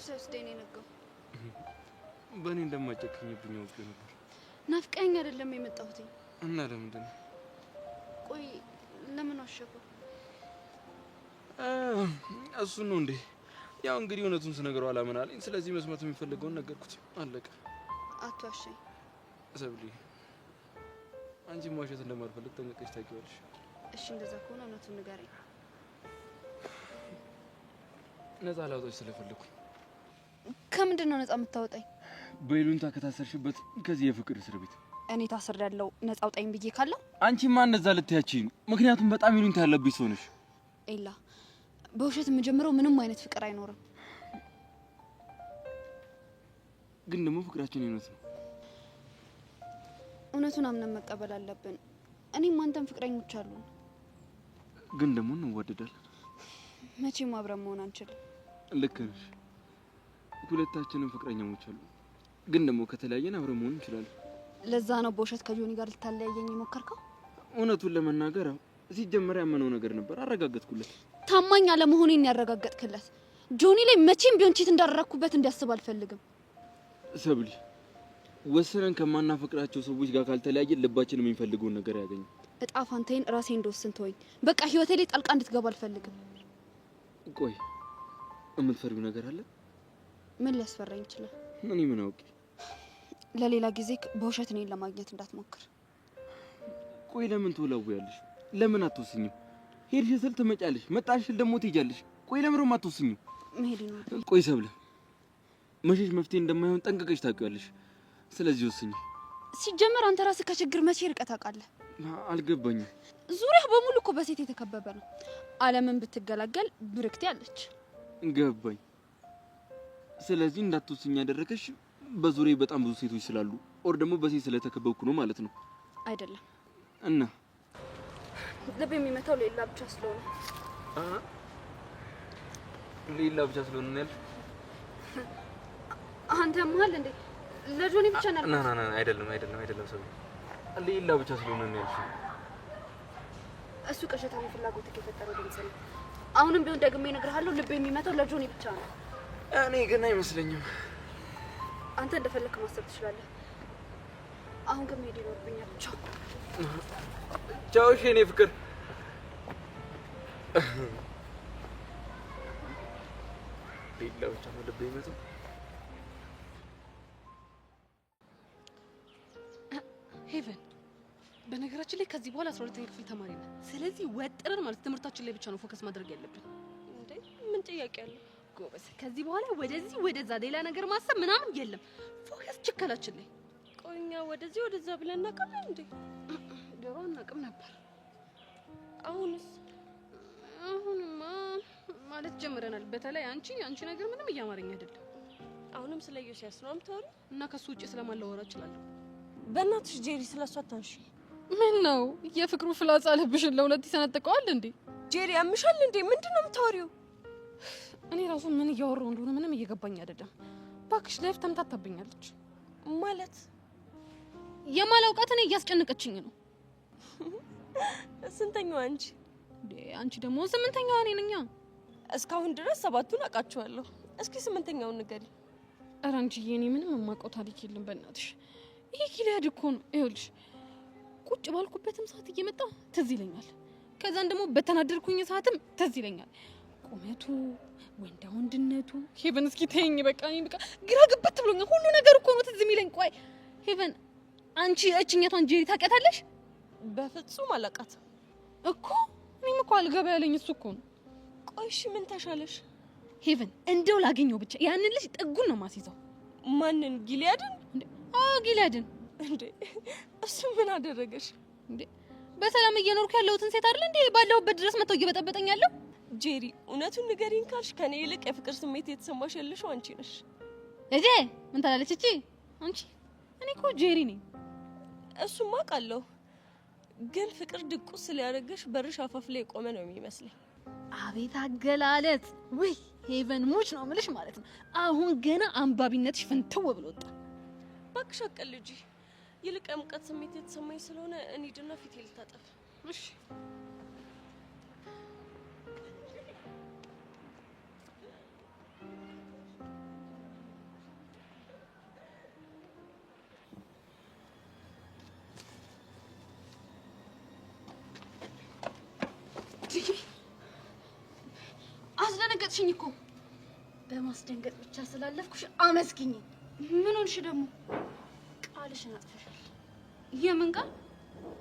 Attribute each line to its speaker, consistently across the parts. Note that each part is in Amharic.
Speaker 1: ሳይወስደኝ ነው የነገው።
Speaker 2: በእኔ እንደማጨክኝብኝ አውቄ ነበር።
Speaker 1: ናፍቀኸኝ አይደለም የመጣሁት።
Speaker 2: እና ለምንድን ነው?
Speaker 1: ቆይ ለምን አሸኩ?
Speaker 2: እሱ ነው እንዴ? ያው እንግዲህ እውነቱን ስነግረው አላመን አለኝ። ስለዚህ መስማት የሚፈልገውን ነገርኩት። አለቀ።
Speaker 1: አትዋሸኝ
Speaker 2: ሰብሊ። አንቺ መዋሸት እንደማልፈልግ ጠንቅቀሽ ታውቂዋለሽ።
Speaker 1: እሺ እንደዛ ከሆነ እውነቱን ንገረኝ።
Speaker 2: ነፃ ላውጣሽ ስለፈለኩኝ።
Speaker 1: ከምንድን ነው ነፃ የምታወጣኝ?
Speaker 2: በይሉኝታ ከታሰርሽበት ከዚህ የፍቅር እስር ቤት።
Speaker 1: እኔ ታስሬያለሁ ነፃ አውጣኝ ብዬ ካለው?
Speaker 2: አንቺማ እንደዛ ልትያቺኝ ነው። ምክንያቱም በጣም ይሉኝታ ያለብሽ ሰው ነሽ።
Speaker 1: ኤላ በውሸት የምጀምረው ምንም አይነት ፍቅር አይኖርም።
Speaker 2: ግን ደግሞ ፍቅራችን እውነት ነው።
Speaker 1: እውነቱን አምነን መቀበል አለብን። እኔም አንተም ፍቅረኞች አሉን።
Speaker 2: ግን ደግሞ እንዋደዳለን።
Speaker 1: መቼም አብረን መሆን አንችልም።
Speaker 2: ልክ ነሽ። ሁለታችንም ፍቅረኛሞች አሉ። ግን ደግሞ ከተለያየን አብረን መሆን እንችላለን።
Speaker 1: ለዛ ነው በውሸት ከጆኒ ጋር ልታለያየኝ የሞከርከው?
Speaker 2: እውነቱን ለመናገር ሲጀመር ያመነው ነገር ነበር። አረጋገጥኩለት።
Speaker 1: ታማኝ አለመሆኔን ያረጋገጥክለት። ጆኒ ላይ መቼም ቢሆን ቺት እንዳደረኩበት እንዲያስብ አልፈልግም።
Speaker 2: ሰብሊ፣ ወሰነን ከማናፈቅራቸው ሰዎች ጋር ካልተለያየን ልባችን የሚፈልገውን ነገር ያገኝ።
Speaker 1: እጣ ፋንታዬን ራሴ እንደወስን ተወኝ። በቃ ህይወቴ ላይ ጣልቃ እንድትገባ አልፈልግም።
Speaker 2: ቆይ የምትፈሪው ነገር አለ?
Speaker 1: ምን ሊያስፈራኝ ይችላል?
Speaker 2: እኔ ምን አውቄ።
Speaker 1: ለሌላ ጊዜ በውሸት እኔን ለማግኘት እንዳትሞክር።
Speaker 2: ቆይ ለምን ትወላውያለሽ? ለምን አትወስኝም? ሄድሽ ስል ትመጫለሽ፣ መጣሽ ስል ደግሞ ትሄጃለሽ። ቆይ ለምን አትወስኝም?
Speaker 1: መሄድ ነው።
Speaker 2: ቆይ ሰብለ፣ መሸሽ መፍትሄ እንደማይሆን ጠንቅቀሽ ታውቂያለሽ። ስለዚህ ወስኝ።
Speaker 1: ሲጀመር አንተ ራስህ ከችግር መቼ ርቀት ታውቃለህ?
Speaker 2: አልገባኝም።
Speaker 1: ዙሪያ በሙሉ እኮ በሴት የተከበበ ነው። ዓለምን ብትገላገል ብርክቴ አለች።
Speaker 2: ገባኝ። ስለዚህ እንዳትወስኝ ያደረገሽ በዙሪያ በጣም ብዙ ሴቶች ስላሉ ኦር ደግሞ በሴት ስለተከበብኩ ነው ማለት ነው?
Speaker 1: አይደለም።
Speaker 2: እና
Speaker 1: ልብ የሚመታው ሌላ ብቻ ስለሆነ
Speaker 2: ሌላ ብቻ ስለሆነ ነው።
Speaker 1: አንተ ማል እንዴ ለጆኒ ብቻ ነው?
Speaker 2: ና አይደለም ሰው ሌላ ብቻ ስለሆነ ነው ያልሽው።
Speaker 1: እሱ ቀሸታዊ ፍላጎት ከፈጠረው ድምጽ ነው። አሁንም ቢሆን ደግሜ እነግርሃለሁ፣ ልብ የሚመታው ለጆኒ ብቻ ነው።
Speaker 2: እኔ ግን አይመስለኝም።
Speaker 1: አንተ እንደፈለክ ማሰብ ትችላለህ። አሁን ግን መሄድ ይኖርብኛል። ቻው
Speaker 2: ቻው። እሺ የኔ ፍቅር። ሌላ ብቻ ነው ልብ የሚመታው።
Speaker 3: ሄቨን፣ በነገራችን ላይ ከዚህ በኋላ 12ኛ ክፍል ተማሪ ነን። ስለዚህ ወጥረን ማለት ትምህርታችን ላይ ብቻ ነው ፎከስ ማድረግ ያለብን።
Speaker 1: እንዴ ምን ጥያቄ አለው?
Speaker 3: ጎበዝ። ከዚህ በኋላ ወደዚህ ወደዛ ሌላ ነገር ማሰብ ምናምን የለም። ፎከስ ችከላችን ላይ።
Speaker 1: ቆይኛ ወደዚህ ወደዛ ብለን እናውቃለን እንዴ?
Speaker 3: ድሮ አናውቅም ነበር።
Speaker 1: አሁንስ?
Speaker 3: አሁንማ ማለት ጀምረናል። በተለይ አንቺ ነገር ምንም እያማረኝ አይደለም።
Speaker 1: አሁንም ስለ ዮሲያስ ነው የምታወሪው?
Speaker 3: እና ከሱ ውጪ ስለማላወራ እችላለሁ።
Speaker 1: በእናትሽ ጄሪ ስለሷ አታንሺ።
Speaker 3: ምን ነው የፍቅሩ ፍላጻ ልብሽን ለሁለት ይሰነጥቀዋል እንዴ?
Speaker 1: ጄሪ ያምሻል እንዴ? ምንድነው የምታወሪው?
Speaker 3: እኔ ራሱ ምን እያወራሁ እንደሆነ ምንም እየገባኝ አይደለም። ባክሽ ላይፍ ተምታታብኛለች።
Speaker 1: ማለት
Speaker 3: የማላውቃት እኔ እያስጨነቀችኝ ነው።
Speaker 1: ስንተኛው አንቺ?
Speaker 3: አንቺ ደግሞ ስምንተኛዋ እኔ ነኝ።
Speaker 1: እስካሁን ድረስ ሰባቱን አውቃቸዋለሁ። እስኪ ስምንተኛውን ንገሪ።
Speaker 3: ኧረ አንቺዬ እኔ ምንም የማውቀው ታሪክ የለም በእናትሽ። ይሄ ጊልያድ እኮ ነው። ይኸውልሽ ቁጭ ባልኩበትም ሰዓት እየመጣ ትዝ ይለኛል። ከዛን ደግሞ በተናደርኩኝ ሰዓትም ትዝ ይለኛል። ቁመቱ፣ ወንድነቱ። ሄቨን እስኪ ተይኝ በቃ። እኔ በቃ ግራ ግብት ብሎኛል። ሁሉ ነገር እኮ ነው ትዝ የሚለኝ። ቆይ ሄቨን አንቺ እችኛቷን ጄሪ ታውቂያታለሽ?
Speaker 1: በፍጹም አላውቃትም
Speaker 3: እኮ። እኔም እኮ አልገባ ያለኝ እሱ እኮ ነው።
Speaker 1: ቆይ እሺ ምን ተሻለሽ?
Speaker 3: ሄቨን እንደው ላገኘው ብቻ ያንን ልጅ ጥጉን ነው ማስይዘው።
Speaker 1: ማንን? ጊልያድን?
Speaker 3: ጊልያድን።
Speaker 1: እንዴ እሱ ምን አደረገሽ
Speaker 3: እንዴ? በሰላም እየኖርኩ ያለሁትን ሴት አይደል እንዴ ባለሁበት ድረስ መተው እየበጠበጠኝ ያለው?
Speaker 1: ጄሪ እውነቱን ንገሪኝ ካልሽ ከኔ ይልቅ የፍቅር ስሜት የተሰማሽ ያለሽው አንቺ ነሽ።
Speaker 3: እጄ ምን ታላለች እቺ? አንቺ እኔ እኮ ጄሪ ነኝ።
Speaker 1: እሱማ አውቃለሁ፣ ግን ፍቅር ድቁስ ሊያደርግሽ በርሽ አፋፍ ላይ የቆመ ነው የሚመስለኝ።
Speaker 3: አቤት አገላለጽ! ወይ ሄቨን ሙች ነው የምልሽ ማለት ነው። አሁን ገና አንባቢነትሽ ፍንትው ብሎ ወጣ።
Speaker 1: እባክሽ አቀልጂ። ይልቅ የሙቀት ስሜት የተሰማኝ ስለሆነ እንሂድና ፊቴ ልታጠብ።
Speaker 3: እሺ
Speaker 1: አስደነገጥሽኝ እኮ። በማስደንገጥ ብቻ ስላለፍኩሽ አመስግኝ። ምን ሆንሽ ደግሞ? ቃልሽን አጥፈሻል። የምን ቃል?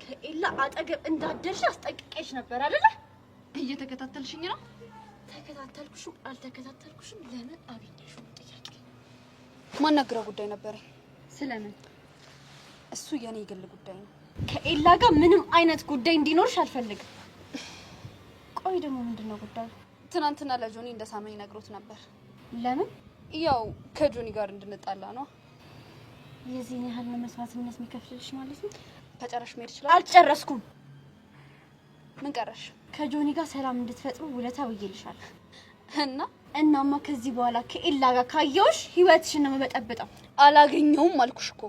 Speaker 1: ከኤላ አጠገብ እንዳደርሽ አስጠንቅቄሽ ነበር አይደለ? እየተከታተልሽኝ ነው? ተከታተልኩሽም አልተከታተልኩሽም ለምን አብኝሽ ነው ጥያቄ። ማናገረው ጉዳይ ነበረኝ። ስለምን? እሱ የኔ የግል ጉዳይ ነው። ከኤላ ጋር ምንም አይነት ጉዳይ እንዲኖርሽ አልፈልግም። ቆይ ደግሞ ምንድነው ጉዳዩ? ትናንትና ለጆኒ እንደሳመኝ ነግሮት ነበር። ለምን? ያው ከጆኒ ጋር እንድንጣላ ነው። የዚህን ያህል መስዋዕትነት የሚከፍልልሽ ማለት ነው? ከጨረሽ መሄድ ይችላል። አልጨረስኩም። ምን ቀረሽ? ከጆኒ ጋር ሰላም እንድትፈጥሩ ውለታ ብዬልሻል። እናማ ከዚህ በኋላ ከኤላ ጋር ካየውሽ ህይወትሽን ነው መበጠብጠው። አላገኘውም አልኩሽ እኮ።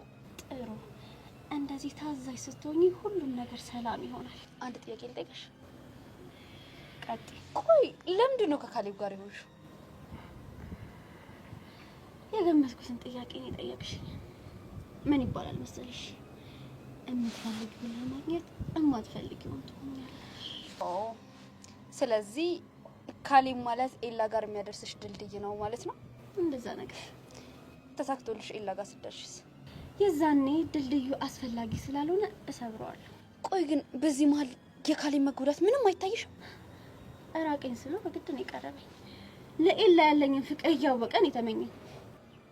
Speaker 1: ጥሩ። እንደዚህ ታዛዥ ስትሆኚ ሁሉም ነገር ሰላም ይሆናል። አንድ ጥያቄ ልጠይቅሽ። ቀጥይ። ቆይ ለምንድን ነው ከካሌብ ጋር የሆንሽው? የገመትኩትን ጥያቄ ነው የጠየቅሽ። ምን ይባላል መሰለሽ? የምትፈልጊውን ለማግኘት የማትፈልጊውን ትሆኛለሽ። ስለዚህ ካሌብ ማለት ኤላ ጋር የሚያደርስሽ ድልድይ ነው ማለት ነው? እንደዛ ነገር። ተሳክቶልሽ ኤላ ጋር ስትደርሺስ? የዛኔ ድልድዩ አስፈላጊ ስላልሆነ እሰብረዋለሁ። ቆይ ግን በዚህ መሀል የካሌብ መጎዳት ምንም አይታይሽም? እራቀኝ ስለው በግድ ነው የቀረበኝ። ለኤላ ያለኝን ፍቅር እያወቀን የተመኘኝ።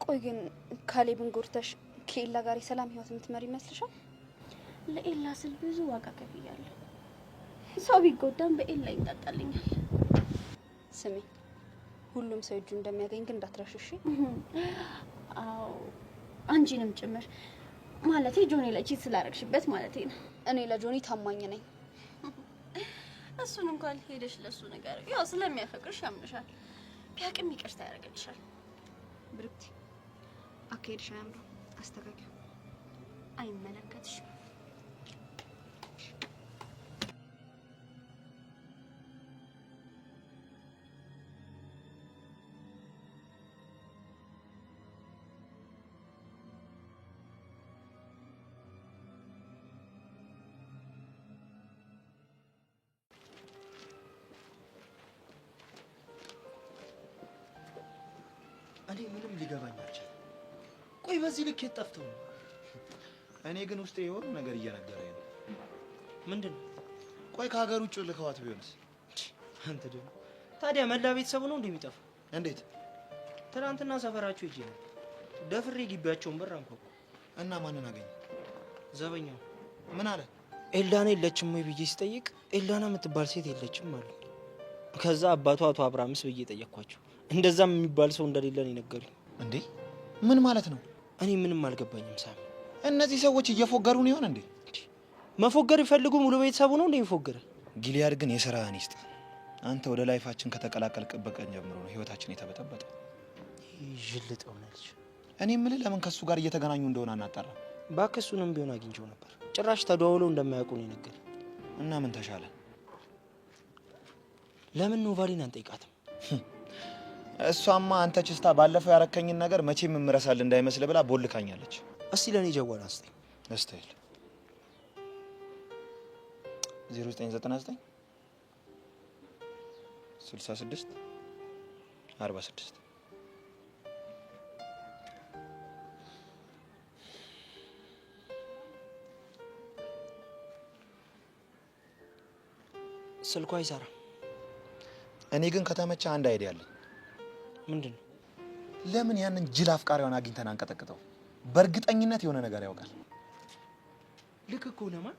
Speaker 1: ቆይ ግን ካሌብን ጎድተሽ ከኤላ ጋር የሰላም ህይወት የምትመሪ ይመስልሻል? ለኤላ ስል ብዙ ዋጋ ከፍያለሁ። ሰው ቢጎዳም በኤላ ይጣጣልኛል። ስሚ፣ ሁሉም ሰው እጁ እንደሚያገኝ ግን እንዳትረሽሽ። አዎ አንቺንም ጭምር። ማለቴ ጆኒ ላይ ቺት ስላረግሽበት ማለቴ ነው። እኔ ለጆኒ ታማኝ ነኝ። እሱን እንኳን ሄደሽ ለሱ ነገር ያው ስለሚያፈቅርሽ ያምንሻል። ቢያቅም ይቅርታ ያደርግልሻል። ብሩክቲ አካሄድሽ አያምርም። አስተካክል። አይመለከትሽም።
Speaker 4: እኔ ምንም ሊገባኝ አልቻለም። ቆይ በዚህ ልክ የጠፍተው ነው? እኔ ግን ውስጤ የሆነ ነገር እየነገረኝ ነው። ምንድነው? ቆይ ከሀገር ውጭ ልከዋት ቢሆንስ? አንተ ደግሞ ታዲያ መላ ቤተሰቡ ነው እንደሚጠፋ? እንዴት? ትናንትና ሰፈራቸው ሂጄ ነው ደፍሬ ግቢያቸውን በር አንኳኩ እና ማንን አገኘ? ዘበኛው። ምን አለ? ኤልዳና የለችም ወይ ብዬ ስጠይቅ ኤልዳና የምትባል ሴት የለችም አሉ። ከዛ አባቷ አቶ አብርሃምስ ብዬ ጠየቅኳቸው። እንደዛም የሚባል ሰው እንደሌለ ነው የነገሩኝ። እንዴ ምን ማለት ነው? እኔ ምንም አልገባኝም ሳሚ። እነዚህ ሰዎች እየፎገሩ ነው ይሆን እንዴ? መፎገር ይፈልጉ ሙሉ ቤተሰቡ ነው እንዴ የሚፎገር? ጊሊያድ ግን የሥራህን ይስጥ። አንተ ወደ ላይፋችን ከተቀላቀልክበት ቀን ጀምሮ ነው ህይወታችን የተበጠበጠ። ይጅልጥ ሆነልሽ። እኔ የምልህ ለምን ከሱ ጋር እየተገናኙ እንደሆነ አናጣራ? እባክህ እሱንም ቢሆን አግኝቼው ነበር። ጭራሽ ተደዋውለው እንደማያውቁ ነው የነገረኝ። እና ምን ተሻለ? ለምን ኖቫሊን አንጠይቃትም? እሷማ አንተ ችስታ ባለፈው ያረከኝን ነገር መቼም እምረሳል እንዳይመስል ብላ ቦልካኛለች። እስቲ ለኔ ጀዋል አስተይ አስተይል 0999 66 46 ስልኳ አይሰራም። እኔ ግን ከተመቸ አንድ አይዲያ አለኝ። ምንድነው? ለምን ያንን ጅል አፍቃሪውን አግኝተን አንቀጠቅጠው? በእርግጠኝነት የሆነ ነገር ያውቃል። ልክ እኮ ነው። ማን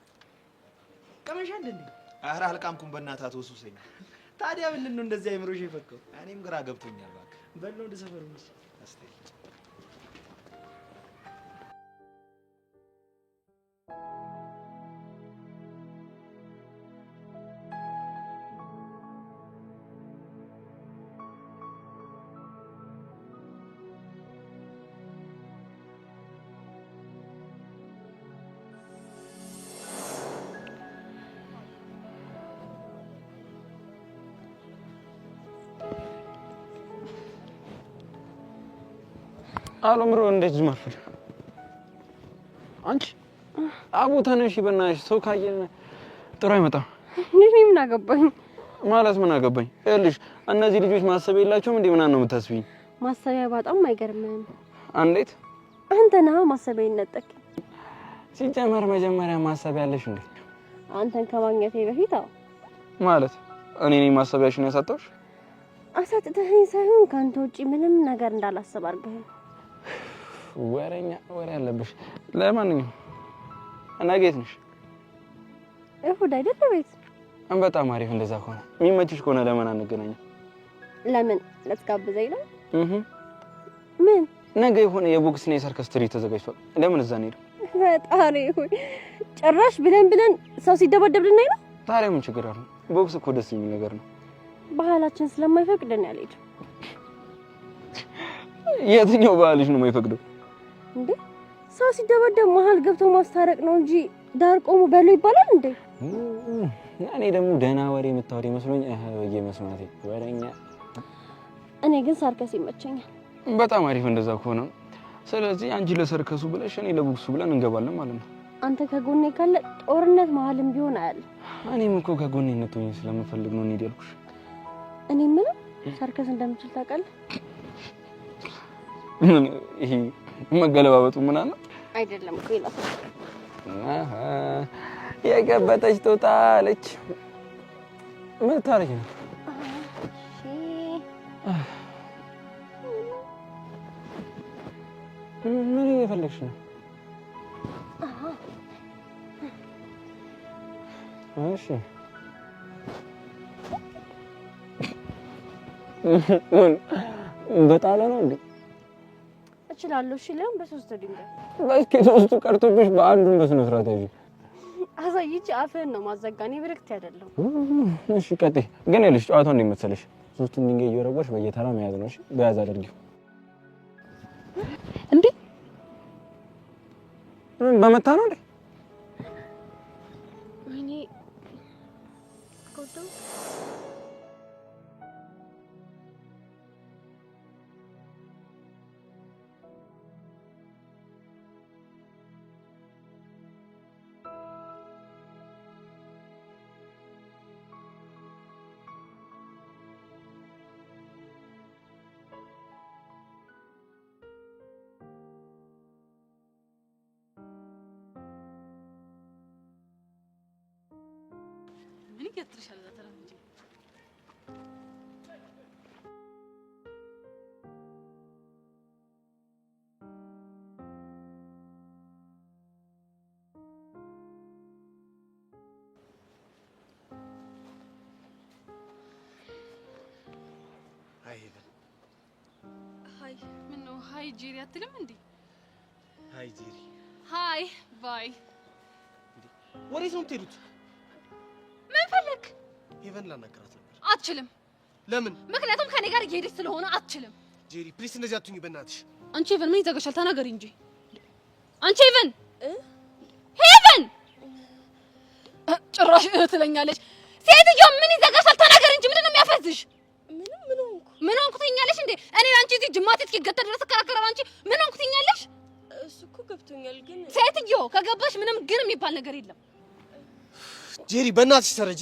Speaker 4: ቀመሻል እንዴ? ኧረ አልቃምኩም በእናትህ አትወሱሰኝ። ታዲያ ምንድን ነው እንደዚህ አይምሮሽ የፈከው? እኔም ግራ ገብቶኛል። እባክህ በለው ወደ ሰፈሩ ነው አስተይ
Speaker 5: አለምሮ እንዴት ዝማርፈል አንቺ አቦ ተነሺ በእናትሽ። ሰው ካየን ጥሩ አይመጣም።
Speaker 1: እኔ ምን አገባኝ?
Speaker 5: ማለት ምን አገባኝ? ይኸውልሽ እነዚህ ልጆች ማሰብ የላቸውም እንዴ? ምናምን ነው የምታስቢኝ?
Speaker 1: ማሰቢያ በጣም አይገርምም።
Speaker 5: እንዴት
Speaker 1: አንተና ማሰቢያ ይነጠቅ
Speaker 5: ሲጀመር መጀመሪያ ማሰብ ያለሽ እንዴ?
Speaker 1: አንተን ከማግኘቴ በፊት አዎ።
Speaker 5: ማለት እኔ ነኝ ማሰቢያሽን ያሳጣሁሽ?
Speaker 1: አሳጥተኸኝ ሳይሆን ካንተ ውጪ ምንም ነገር እንዳላሰብ አድርገኸኝ።
Speaker 5: ወሬኛ ወሬ አለብሽ። ለማንኛውም እናጌት ነሽ?
Speaker 1: እሁድ አይደለ ቤት?
Speaker 5: በጣም አሪፍ። እንደዛ ከሆነ የሚመችሽ ከሆነ ለምን አንገናኝም?
Speaker 1: ለምን ልትጋብዘኝ ነው?
Speaker 5: ምን ነገ የሆነ የቦክስና የሰርከስ ትርኢት ተዘጋጅቷል። ለምን እዛ እንሄድ?
Speaker 1: ፈጣሪ ሆይ ጭራሽ ብለን ሰው ሲደበደብ ልናይ ነው?
Speaker 5: ታዲያ ምን ችግር አለው? ቦክስ እኮ ደስ የሚል ነገር ነው።
Speaker 1: ባህላችን ስለማይፈቅድ ነው ያልሄድኩት።
Speaker 5: የትኛው ባህልሽ ነው የማይፈቅደው? እንዴ
Speaker 1: ሰው ሲደበደብ መሀል ገብቶ ማስታረቅ ነው እንጂ ዳር ቆሞ በሉ ይባላል እንዴ?
Speaker 5: እኔ ደግሞ ደህና ወሬ የምታወሪ መስሎኝ በየመስማቴ ወሬኛ።
Speaker 1: እኔ ግን ሰርከስ ይመቸኛል።
Speaker 5: በጣም አሪፍ። እንደዛ ከሆነ ስለዚህ አንቺ ለሰርከሱ ብለሽ እኔ ለቦክሱ ብለን እንገባለን ማለት ነው።
Speaker 1: አንተ ከጎኔ ካለ ጦርነት መሀልም ቢሆን አያለ።
Speaker 5: እኔም እኮ ከጎኔ ነጥቶኝ ስለምፈልግ ነው እንሂድ ያልኩሽ።
Speaker 1: እኔ ምን ሰርከስ እንደምችል ታውቃለህ?
Speaker 5: ይሄ መገለባበጡ ምን አለ
Speaker 1: አይደለም እኮ ይላል።
Speaker 5: የገበጠች ጦጣ አለች። ምን ታረጊ ነው? ምን እየፈለግሽ ነው? እሺ በጣላ ነው እንዴ?
Speaker 1: እችላለሁ። እሺ ለምን በሶስት ድንጋይ?
Speaker 5: በስኪ ሶስቱ ቀርቶብሽ በአንዱ በስነ ስርዓት አይጂ።
Speaker 1: አሳይቼ አፍህን ነው ማዘጋኔ ብርክት አይደለም።
Speaker 5: እሺ ቀጥይ። ግን ይኸውልሽ ጨዋታው እንዴት መሰለሽ? ሶስቱን ድንጋይ እየወረወርሽ በየተራ መያዝ ነው። እሺ በያዝ አድርጊው። እንዴ በመታ ነው እንዴ?
Speaker 1: ወይኔ ጎዶ
Speaker 3: يترشل ذا ترى نجي هاي منو هاي جيري أتلم عندي
Speaker 4: هاي جيري
Speaker 3: هاي باي
Speaker 4: وريث نمتلوت
Speaker 3: من فلك
Speaker 4: هيفن لا نقرات نبر
Speaker 3: أتشلم
Speaker 4: لمن
Speaker 3: مكنياتهم كان يقاري جيري سلهونا أتشلم
Speaker 4: جيري بليس እንደዚህ አትሁኝ በእናትሽ
Speaker 3: አንቺ ሄቨን ምን ይዘጋሻል ተናገሪ እንጂ አንቺ ሄቨን ሄቨን ጭራሽ ትለኛለች ሴትዮ ምን ይዘጋሻል ተናገሪ እንጂ ምንድነው የሚያፈዝሽ ምን ሆንኩ ትኛለሽ እንዴ እኔ አንቺ እዚህ ጅማት እስኪገታ ድረስ ተከራከራን አንቺ ምን ሆንኩ ትኛለሽ
Speaker 1: እሱ እኮ ገብቶኛል ግን
Speaker 3: ሴትዮ ከገባሽ ምንም ግን የሚባል ነገር የለም
Speaker 4: ጄሪ በእናትሽ ተረጂ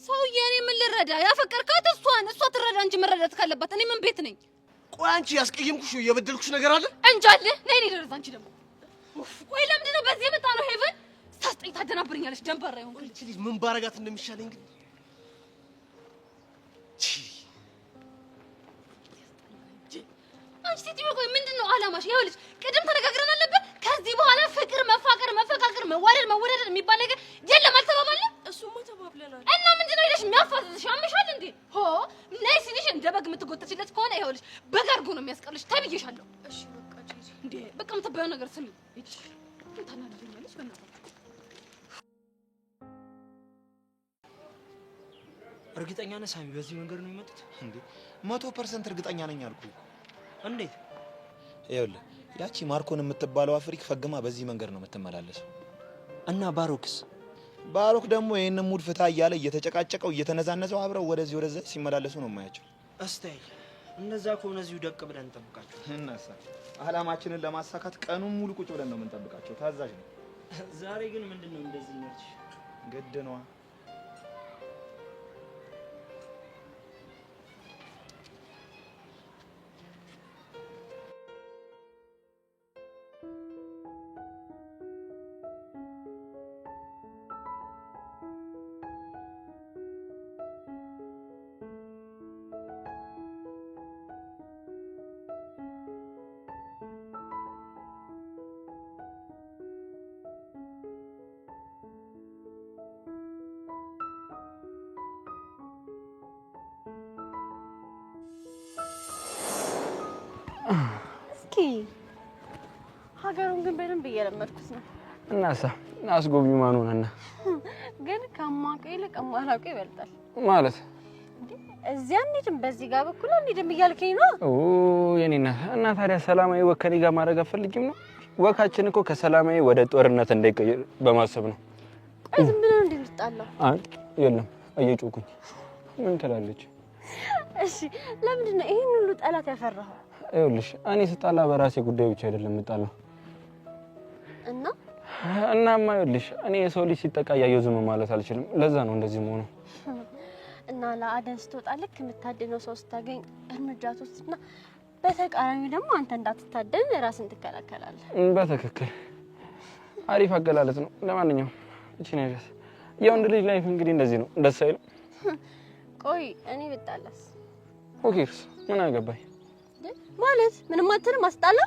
Speaker 3: ሰውዬ እኔ ምን ልረዳ ያፈቀርካት እሷ ትረዳ እንጂ መረዳት ካለባት እኔ ምን ቤት ነኝ
Speaker 4: ቆይ አንቺ ያስቀየምኩሽ የበደልኩሽ ነገር አለ
Speaker 3: እንጃለ ነይ ነይ ደረስ አንቺ ደግሞ ቆይ ለምንድን ነው በዚህ የመጣ ነው ሄቨን ሳስጠይ ታደናብረኛለሽ ደንበራ ይሆን
Speaker 4: ልጅ ምን ባረጋት እንደሚሻለኝ ግን
Speaker 3: አንቺ ሴትዮ ቆይ ምንድነው አላማሽ ይኸውልሽ ቅድም ተነጋግረን አለበት ከዚህ በኋላ ፍቅር መፋቀር መፈቃቀር መዋደድ የሚባል ነገር የለም አልተባባልንም
Speaker 1: እሱማ ተባብለናል
Speaker 3: እና ምንድነው ይለሽ የሚያፋዝዝሽ ያምሻል እንዴ ሆ ነይ ሲልሽ እንደ በግ የምትጎተችለት ከሆነ ይኸውልሽ በግ አድርጎ ነው የሚያስቀርልሽ ተብዬሻለሁ
Speaker 1: እሺ በቃ ጂጂ
Speaker 3: እንዴ በቃ የምትባየው ነገር ስሚ እቺ ታናድደኛለሽ በእናትሽ
Speaker 4: እርግጠኛ ነህ ሳሚ በዚህ መንገድ ነው የሚመጡት እንዴ 100% እርግጠኛ ነኝ አልኩ እንዴት ይኸውልህ ያቺ ማርኮን የምትባለው አፍሪክ ፈግማ በዚህ መንገድ ነው የምትመላለሰው እና ባሮክ ደግሞ ይሄን ሙድ ፍታ እያለ እየተጨቃጨቀው እየተነዛነዘው አብረው ወደዚህ ሲመላለሱ ነው የማያቸው
Speaker 6: አስተይ እንደዛ ከሆነ እዚሁ ደቅ ብለን እንጠብቃቸው
Speaker 4: እናሳ አላማችንን ለማሳካት ቀኑን ሙሉ ቁጭ ብለን ነው የምንጠብቃቸው ታዛዥ ነው
Speaker 6: ዛሬ ግን ምንድነው እንደዚህ ነች
Speaker 4: ግድ ነው
Speaker 1: ሀገሩን ግን በደንብ እየለመድኩት ነው።
Speaker 5: እናሳ አስጎብኚው ማን ሆነና?
Speaker 1: ግን ከማውቀው ይልቅ የማላውቀው ይበልጣል
Speaker 5: ማለት
Speaker 1: እዚያ እንሂድም በዚህ ጋር በኩል እንሂድም እያልከኝ ነው?
Speaker 5: የኔና እና ታዲያ ሰላማዊ ወክ ከኔ ጋር ማድረግ አትፈልጊም ነው? ወካችን እኮ ከሰላማዊ ወደ ጦርነት እንዳይቀየር በማሰብ ነው።
Speaker 1: ቆይ ዝም ብለን እንድንጣላው?
Speaker 5: አይ የለም እየጮኩኝ ምን ትላለች?
Speaker 1: እሺ ለምንድን ነው ይሄን ሁሉ ጠላት ያፈራኸው?
Speaker 5: ይኸውልሽ እኔ ስጣላ በራሴ ጉዳይ ብቻ አይደለም የምጣላው። እናማ ይኸውልሽ እኔ የሰው ልጅ ሲጠቃ እያየሁ ዝም ማለት አልችልም። ለዛ ነው እንደዚህ የምሆነው።
Speaker 1: እና ለአደን ስትወጣ ልክ የምታድነው ሰው ስታገኝ እርምጃ ትወስድና በተቃራኒ ደግሞ አንተ እንዳትታደን ራስን ትከላከላለህ።
Speaker 5: በትክክል አሪፍ አገላለጽ ነው። ለማንኛውም እቺ ነሽ የወንድ ልጅ ላይፍ እንግዲህ እንደዚህ ነው። ደስ አይልም?
Speaker 1: ቆይ እኔ ብጣላስ?
Speaker 5: ኦኬስ ምን አገባኝ
Speaker 1: ማለት ምንም አትልም አስጣላ?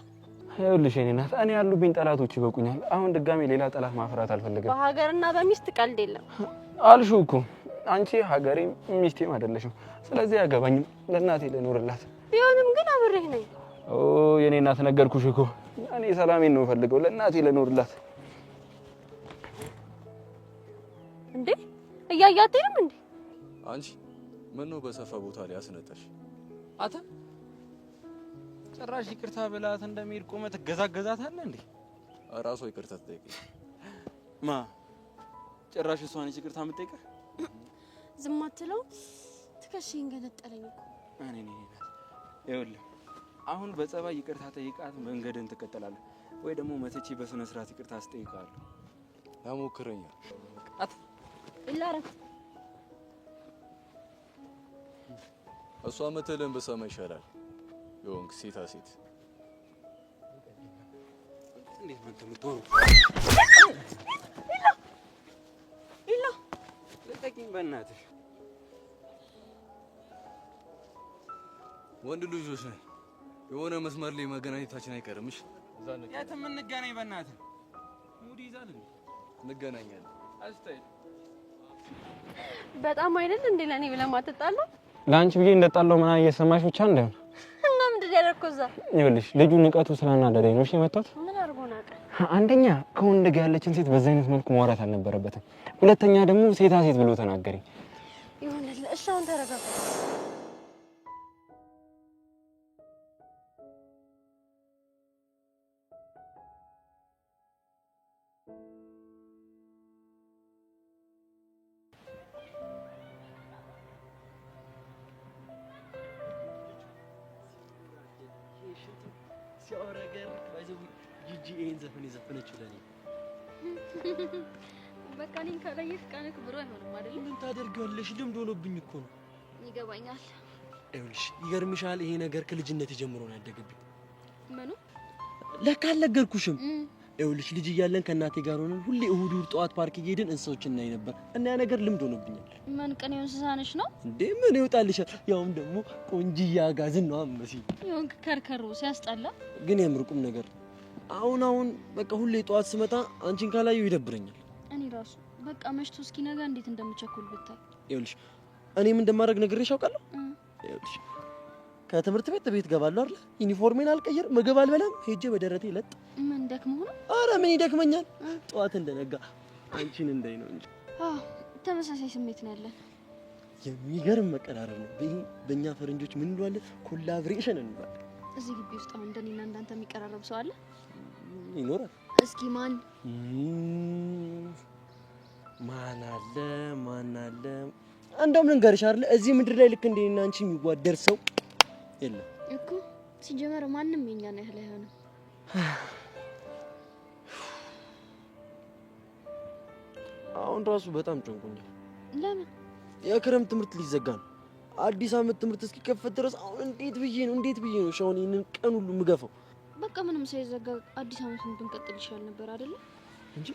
Speaker 5: ይኸውልሽ የኔ እናት እኔ ያሉብኝ ጠላቶች ይበቁኛል። አሁን ድጋሜ ሌላ ጠላት ማፍራት አልፈልግም።
Speaker 1: በሀገርና በሚስት ቀልድ የለም
Speaker 5: አልሽው እኮ አንቺ ሀገሬም ሚስቴም አይደለሽም። ስለዚህ አያገባኝም። ለእናቴ ልኖርላት።
Speaker 1: ቢሆንም ግን አብሬህ ነኝ።
Speaker 5: የኔ እናት ነገርኩሽ እኮ እኔ ሰላሜን ነው የምፈልገው። ለእናቴ ልኖርላት።
Speaker 1: እንዴ እያያቴንም እንዴ
Speaker 7: አንቺ ምን ነው በሰፋ ቦታ ላይ አስነጠሽ?
Speaker 2: አታ ጭራሽ ይቅርታ ብላት እንደሚሄድ ቆመህ ትገዛገዛታለህ እንዴ?
Speaker 7: ራሷ ይቅርታ ትጠይቀኝ።
Speaker 2: ማ ጭራሽ እሷ ነች ይቅርታ የምትጠይቀህ?
Speaker 1: ዝም አትለው? ትከሽኝ ገነጠለኝ እኮ
Speaker 2: እኔ ነኝ። ይኸውልህ አሁን በጸባይ ይቅርታ ጠይቃት መንገድን ትከተላለህ ወይ ደግሞ መተቼ በስነ ስርዓት ይቅርታ አስጠይቃለሁ።
Speaker 7: ያሞክረኛል።
Speaker 2: አት
Speaker 1: ይላረፍ
Speaker 7: እሷ መተለን በሰማ ይሻላል። የወንክ ሴታ ሴት
Speaker 2: እንዴት ነው የምትሆነው?
Speaker 1: ኢላ
Speaker 2: ለጠቂኝ በእናትሽ
Speaker 7: ወንድ ልጆች ነን። የሆነ መስመር ላይ መገናኘታችን አይቀርምሽ።
Speaker 2: የትም እንገናኝ በእናትህ። ሙድ ይዛል እንዴ?
Speaker 7: እንገናኛለን።
Speaker 2: አስታይ
Speaker 1: በጣም አይደል እንዴ ለኔ ብለህ ማትጣለው?
Speaker 5: ለአንቺ ብዬ እንደጣለው ምናምን እየሰማሽ ብቻ እንዳይሆን።
Speaker 1: እና ምንድን ያደረኩት እዛ?
Speaker 5: ይኸውልሽ ልጁ ንቀቱ ስላናደደኝ ነው። እሺ የመጣሁት
Speaker 1: ምን አድርጎ ናቀ?
Speaker 5: አንደኛ ከወንድ ጋር ያለችን ሴት በዛ አይነት መልኩ ማውራት አልነበረበትም። ሁለተኛ ደግሞ ሴታ ሴት ብሎ ተናገረኝ።
Speaker 1: ይሁንልህ። እሺ አሁን ተረጋጋ።
Speaker 6: ሲያወራገር ባይዘው ጂጂኤን ዘፈን የዘፈነችው ለኔ።
Speaker 3: በቃ እኔን ካላየህ ቀንክ ብሮ አይሆንም አይደል?
Speaker 6: ምን ታደርጊዋለሽ? ልምድ ሆኖብኝ እኮ ነው።
Speaker 3: ይገባኛል።
Speaker 6: ይኸውልሽ ይገርምሻል፣ ይሄ ነገር ከልጅነት ጀምሮ ነው ያደገብኝ።
Speaker 3: ምኑ?
Speaker 6: ለካ አልነገርኩሽም። ይኸውልሽ ልጅ እያለን ከእናቴ ጋር ሆነን ሁሌ እሁድ እሁድ ጠዋት ፓርክ እየሄድን እንስሶችን እናይ ነበር እና ያ ነገር ልምድ ሆኖብኛል።
Speaker 3: ምን ቀኔው እንስሳ ነሽ ነው
Speaker 6: እንዴ? ምን ይወጣልሻል? ያውም ደግሞ ቆንጂያ አጋዝን ነው አመሲ።
Speaker 3: ይሁን ከርከሮ ሲያስጠላ።
Speaker 6: ግን የምርቁም ነገር አሁን በቃ ሁሌ ጠዋት ስመጣ አንቺን ካላየሁ ይደብረኛል።
Speaker 3: እኔ ራሱ በቃ መሽቶ እስኪነጋ እንዴት እንደምቸኩል ብታይ።
Speaker 6: ይኸውልሽ እኔም እንደማድረግ ነግሬሽ አውቃለሁ። ይኸውልሽ ከትምህርት ቤት ገባለሁ አይደል? ዩኒፎርሜን አልቀይር፣ ምግብ አልበላም፣ ሄጄ በደረቴ ለጥ።
Speaker 3: ምን ደክሞህ ነው?
Speaker 6: ኧረ ምን ይደክመኛል፣ ጠዋት እንደነጋ አንቺን እንዳይ ነው እንጂ።
Speaker 3: ተመሳሳይ ስሜት ነው ያለን።
Speaker 6: የሚገርም መቀራረብ ነው። በእኛ ፈረንጆች ምን እንለዋለን? ኮላብሬሽን እንለዋለን።
Speaker 3: እዚህ ግቢ ውስጥ አሁን እንደኔና እንዳንተ የሚቀራረብ ሰው አለ?
Speaker 6: ይኖራል።
Speaker 3: እስኪ ማን
Speaker 6: አለ? እንደውም ልንገርሽ አይደል እዚህ ምድር ላይ ልክ እንደኔና አንቺ የሚዋደር ሰው የለም
Speaker 3: እኮ። ሲጀመር ማንም የኛ ነው ያህል አይሆንም።
Speaker 6: አሁን ራሱ በጣም ጨንቆኛል።
Speaker 3: ለምን?
Speaker 6: የክረምት ትምህርት ሊዘጋ ነው። አዲስ አመት ትምህርት እስኪከፈት ድረስ አሁን እንዴት ብዬ ነው ሻውን ይሄንን ቀን ሁሉ ምገፈው?
Speaker 3: በቃ ምንም ሳይዘጋ አዲስ አመቱን ብንቀጥል ይሻል ነበር አይደል?
Speaker 6: እንጂ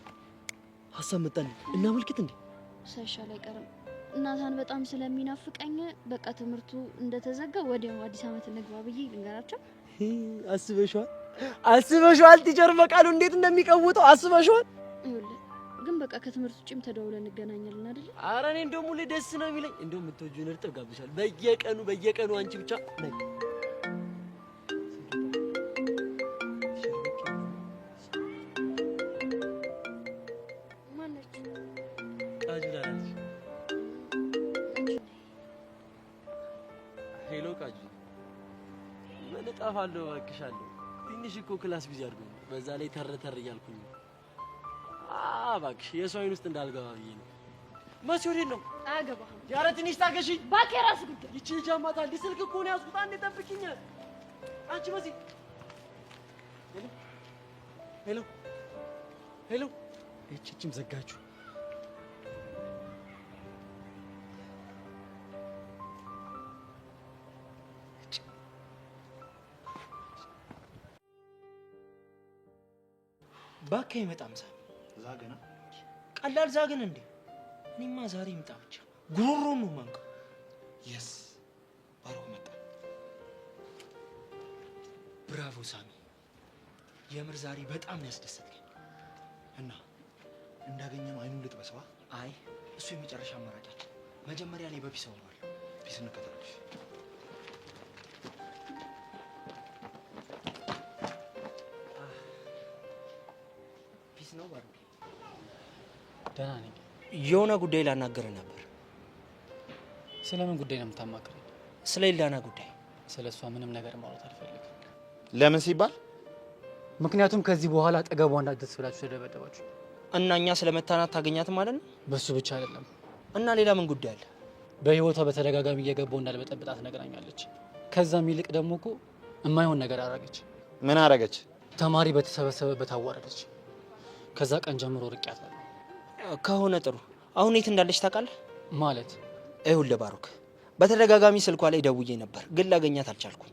Speaker 6: ሀሳብ መጣልኝ። እናመልክት እንዴ?
Speaker 3: ሳይሻል አይቀርም። እናታን በጣም ስለሚናፍቀኝ በቃ ትምህርቱ እንደተዘጋ ወዲያው አዲስ አመት እንግባ ብዬ ልንገራቸው።
Speaker 6: አስበሽዋል? ቲቸር በቃሉ እንዴት እንደሚቀውጠው አስበሽዋል?
Speaker 3: ይኸውልህ ግን በቃ ከትምህርት ውጪም ተደውለን እንገናኛለን አይደል?
Speaker 6: ኧረ እኔ እንደውም ሁሌ ደስ ነው የሚለኝ። እንደውም የምትወጂውን እርጥብ ጋብሻል። በየቀኑ አንቺ ብቻ ነይ። እጠፋለሁ እባክሻለሁ። ትንሽ እኮ ክላስ ቢዚ አድርጎኝ በዛ ላይ ተረተር እያልኩኝ እባክሽ የሰው አይን ውስጥ እንዳልገባ ብዬ ነው። መሲ ወዴት ነው?
Speaker 1: አያገባህም።
Speaker 6: ኧረ ትንሽ ታገሺኝ
Speaker 1: እባክህ የራስህ ጉዳይ።
Speaker 6: ይቺ ልጅ አማታል። ስልክ እኮ ነው ያዝኩት። አንዴ ጠብቂኝ። አንቺ መሲ ሄሎ ሄሎ እቺም ዘጋችሁ።
Speaker 4: ባካ ይመጣም ዛገና ቀላል ዛገን እንዴ? እኔማ ዛሬ ይምጣ ብቻ ጉሮሮ ነው ማንቀ የስ ባሮክ መጣ። ብራቮ ሳሚ፣ የምር ዛሬ በጣም ነው ያስደሰተኝ። እና እንዳገኘነው አይኑን ልጥበሰዋ? አይ እሱ የመጨረሻ አማራጫችን። መጀመሪያ ላይ በፒስ አወራለሁ። ፒስ እንከተልሽ። ፒስ ነው ባሮክ።
Speaker 8: ደህና ነኝ።
Speaker 4: የሆነ ጉዳይ ላናገር ነበር።
Speaker 8: ስለምን ጉዳይ ነው የምታማክረኝ?
Speaker 4: ስለ ኢላና ጉዳይ።
Speaker 8: ስለ እሷ ምንም ነገር ማውራት አልፈልግም።
Speaker 4: ለምን ሲባል?
Speaker 8: ምክንያቱም ከዚህ በኋላ አጠገቧ እንዳትደርስ ብላችሁ ተደበደባችሁ
Speaker 4: እና እኛ ስለመታናት ታገኛትም ማለት ነው?
Speaker 8: በሱ ብቻ አይደለም።
Speaker 4: እና ሌላ ምን ጉዳይ አለ?
Speaker 8: በህይወቷ በተደጋጋሚ እየገባው እንዳልበጠብጣት ነግራኛለች። ከዛም ይልቅ ደግሞ እኮ የማይሆን ነገር አደረገች።
Speaker 4: ምን አደረገች?
Speaker 8: ተማሪ በተሰበሰበበት አዋረደች። ከዛ ቀን ጀምሮ ርቄያታለሁ።
Speaker 4: ከሆነ ጥሩ። አሁን የት እንዳለች ታውቃለህ?
Speaker 8: ማለት
Speaker 4: ይኸውልህ ባሮክ፣ በተደጋጋሚ ስልኳ ላይ ደውዬ ነበር፣ ግን ላገኛት አልቻልኩም።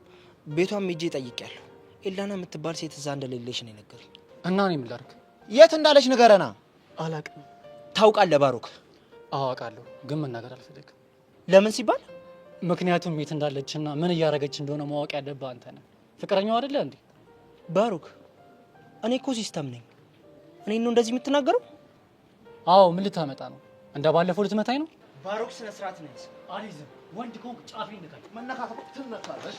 Speaker 4: ቤቷም ሄጄ ጠይቄያለሁ። ኢላና የምትባል ሴት እዛ እንደሌለች ነው የነገረኝ።
Speaker 8: እና እኔ ምን ላድርግ?
Speaker 4: የት እንዳለች ንገረና።
Speaker 8: አላውቅም።
Speaker 4: ታውቃለህ ባሮክ?
Speaker 8: አዋቃለሁ፣ ግን መናገር አልፈልግም።
Speaker 4: ለምን ሲባል?
Speaker 8: ምክንያቱም የት እንዳለችና ምን እያደረገች እንደሆነ ማወቅ ያለብህ አንተ ነህ። ፍቅረኛው አይደለ እንዴ?
Speaker 4: ባሮክ፣ እኔ እኮ ሲስተም ነኝ። እኔ ነው እንደዚህ የምትናገረው?
Speaker 8: አዎ፣ ምን ልታመጣ ነው? እንደ ባለፈው ልትመታኝ ነው?
Speaker 4: ባሮክ፣ ስነ ስርዓት ነው ያዝ።
Speaker 8: አሊዝም ወንድ ከሆንክ ጫፊ ንካኝ።
Speaker 4: መነካከት ትነካለሽ።